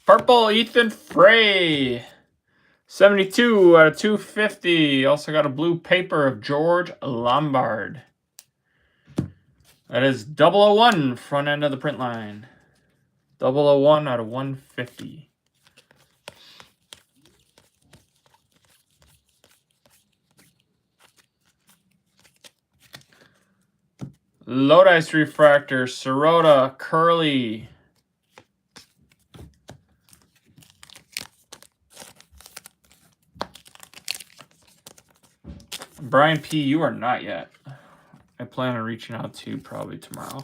Purple Ethan Frey. 72 out of 250. Also got a blue paper of George Lombard. That is 001 front end of the print line. 001 out of 150. Lodice Refractor, Sirota, Curly. Brian P., you are not yet. I plan on reaching out to you probably tomorrow.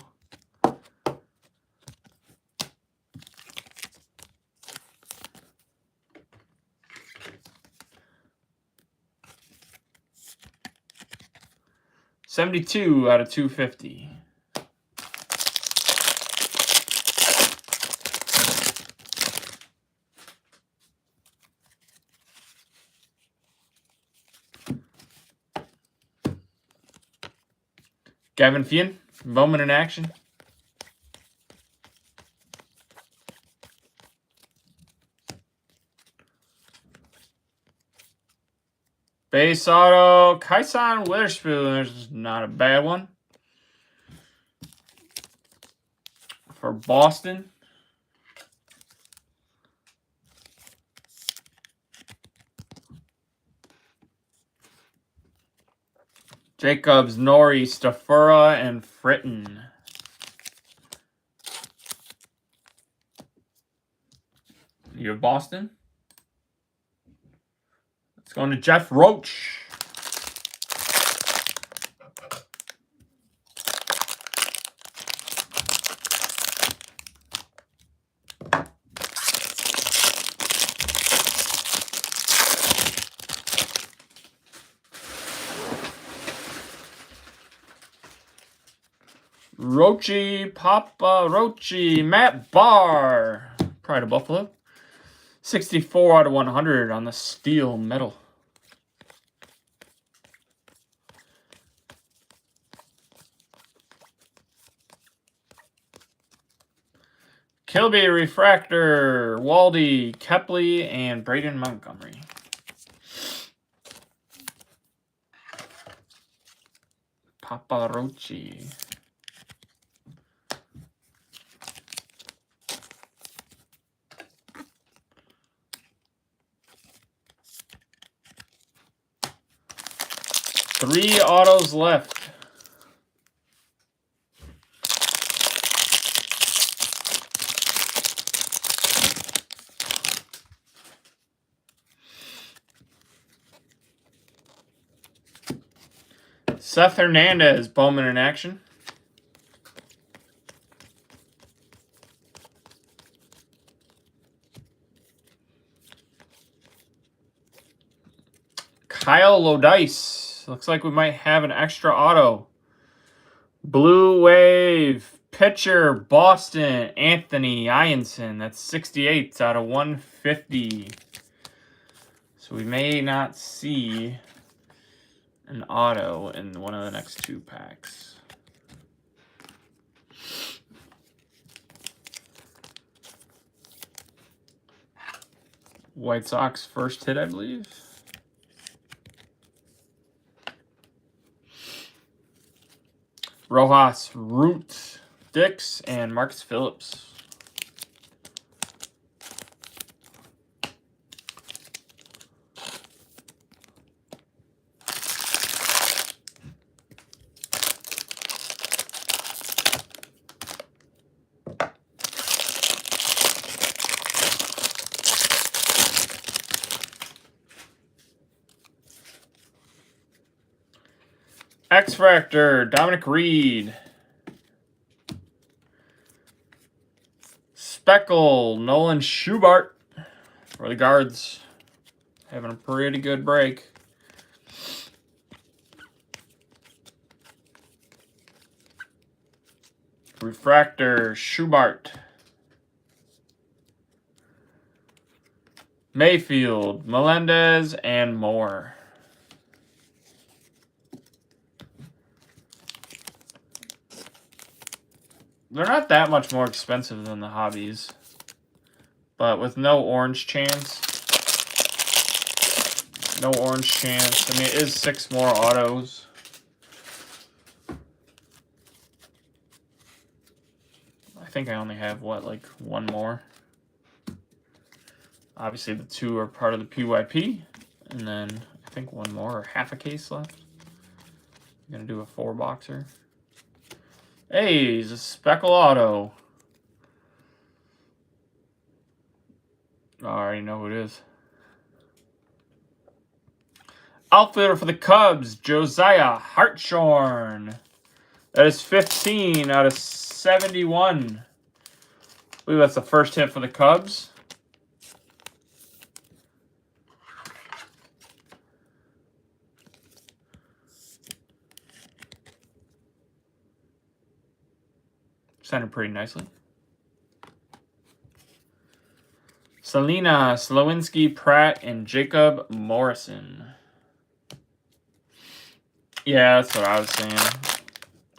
$72 out of 250. Gavin Fien, Bowman in action. Base auto, Kyson Witherspoon. There's not a bad one. For Boston. Jacobs, Norrie, Stafura, and Fritton. You have Boston. Let's go into Jeff Roach. Rochi, Papa Rochi, Matt Barr. Pride of Buffalo. 64 out of 100 on the steel metal. Kilby, Refractor, Waldy, Kepley, and Braden Montgomery. Papa Rochi. Three autos left. Seth Hernandez, Bowman in action. Kyle Lodice. Looks like we might have an extra auto. Blue Wave. Pitcher, Boston, Anthony Ianson. That's 68 out of 150. So we may not see an auto in one of the next two packs. White Sox first hit, I believe. Rojas, Root, Dix, and Marcus Phillips. X-Factor, Dominic Reed. Speckle, Nolan Schubart for the Guards. Having a pretty good break. Refractor, Schubart. Mayfield, Melendez, and more. They're not that much more expensive than the hobbies, but with no orange chance. No orange chance. I mean, it is 6 more autos. I think I only have, what, like 1 more? Obviously, the 2 are part of the PYP, and then I think 1 more or half a case left. I'm going to do a 4-boxer. Hey, he's a Speckle auto. I already know who it is. Outfielder for the Cubs, Josiah Hartshorn. That is 15 out of 71. I believe that's the first hit for the Cubs. Centered pretty nicely. Selena, Slowinski, Pratt, and Jacob Morrison. Yeah, that's what I was saying.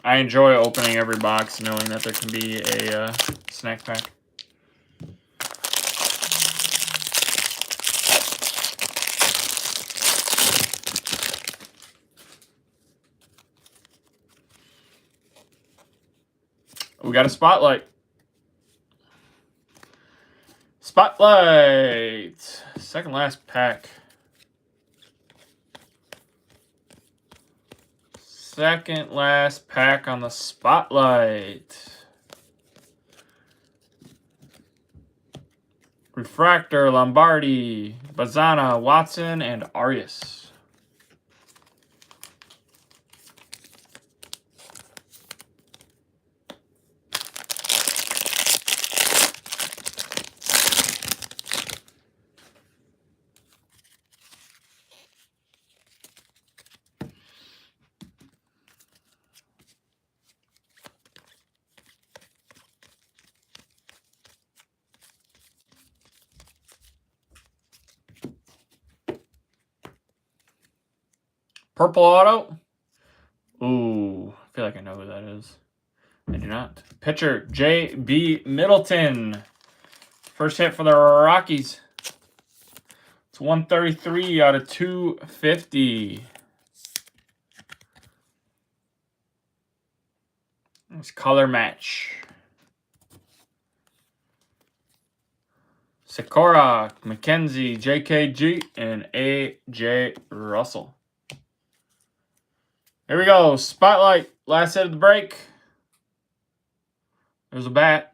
I enjoy opening every box knowing that there can be a snack pack. We got a spotlight. Spotlight. Second last pack. Second last pack on the spotlight. Refractor, Lombardi, Bazana, Watson, and Arias. Purple auto. Ooh, I feel like I know who that is. I do not. Pitcher, J.B. Middleton. First hit for the Rockies. It's 133 out of 250. It's color match. Sakura, McKenzie, JKG, and A.J. Russell. Here we go. Spotlight. Last hit of the break. There's a bat.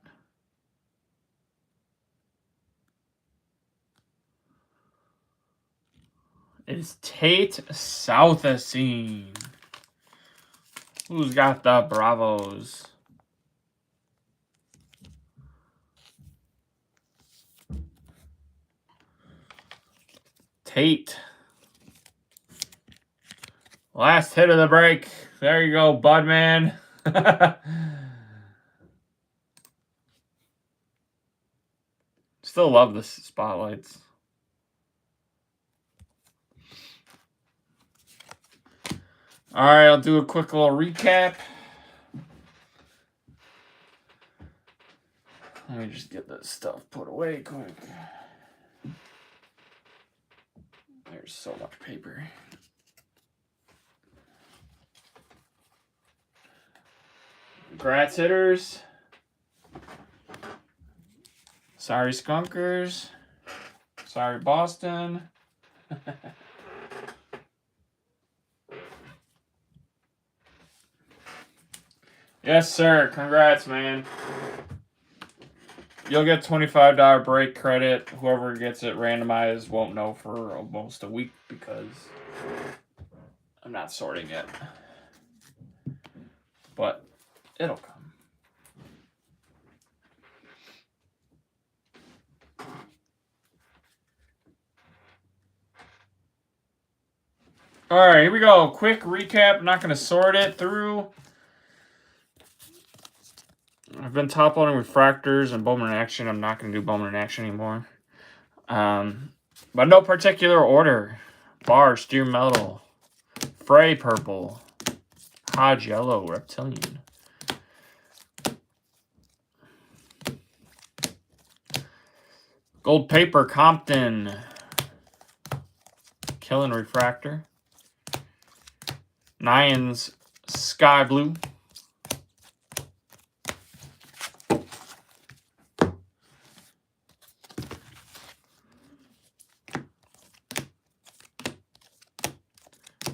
It's Tate Southacene. Who's got the Bravos? Tate. Last hit of the break. There you go, Budman. Still love the spotlights. All right, I'll do a quick little recap. Let me just get this stuff put away quick. There's so much paper. Gratz hitters. Sorry, Skunkers. Sorry, Boston. Yes, sir. Congrats, man. You'll get $25 break credit. Whoever gets it randomized won't know for almost a week because I'm not sorting it. But it'll come. All right, here we go. Quick recap. I'm not going to sort it through. I've been top loading refractors and Bowman Action. I'm not going to do Bowman Action anymore. But no particular order. Bar, Steer Metal, Frey Purple, Hodge Yellow, Reptilian. Gold Paper, Compton, Killing Refractor, Nyans, Sky Blue,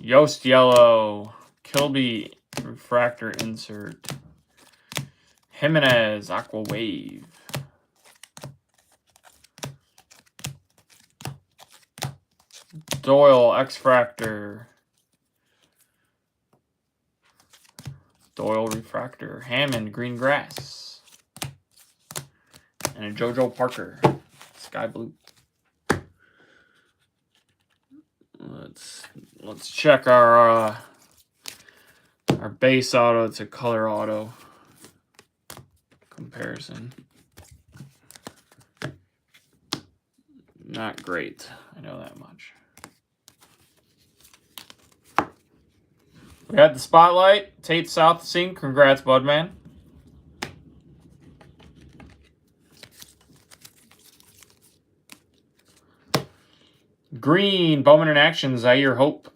Yost Yellow, Kilby Refractor Insert, Jimenez Aqua Wave, Doyle X-Fractor, Doyle Refractor, Hammond Green Grass, and a JoJo Parker Sky Blue. Let's check our base auto to color auto comparison. Not great, I know that much. We had the spotlight. Tate Southsing. Congrats, Budman. Green, Bowman in action, Zaire Hope.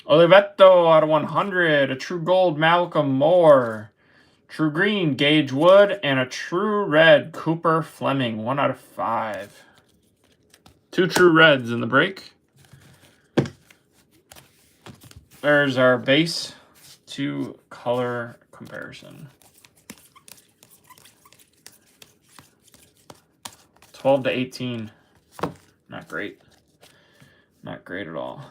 Olivetto out of 100. A true gold, Malcolm Moore. True green, Gage Wood. And a true red, Cooper Fleming. 1 out of 5. 2 true reds in the break. There's our base 2 color comparison. 12 to 18. Not great. Not great at all.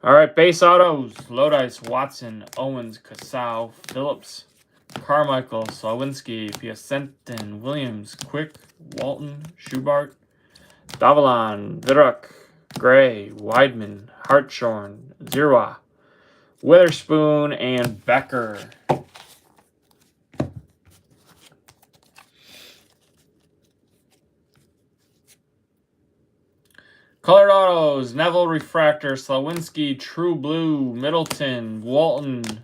All right, base autos. Lodice, Watson, Owens, Casau, Phillips, Carmichael, Slawinski, Piacentin, Williams, Quick, Walton, Schubart, Davalon, Vidrock, Gray, Weidman, Hartshorn, Zirwa, Witherspoon, and Becker. Colored autos, Neville Refractor, Slawinski, True Blue, Middleton, Walton,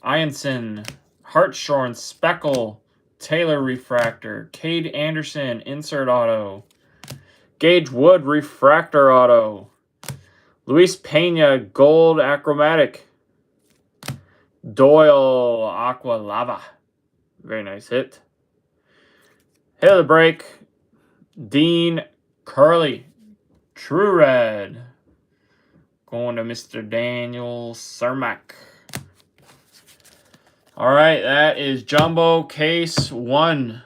Ianson, Hartshorn, Speckle, Taylor Refractor, Cade Anderson, Insert Auto, Gage Wood Refractor Auto, Luis Pena, Gold Achromatic, Doyle, Aqua Lava. Very nice hit. Hit of the break, Dean Curley. True red. Going to Mr. Daniel Cermak. All right, that is Jumbo Case 1.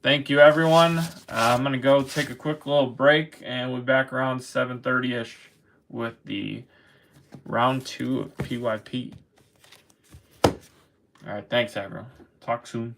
Thank you, everyone. I'm going to go take a quick little break, and we'll be back around 7:30-ish with the round 2 of PYP. All right, thanks, everyone. Talk soon.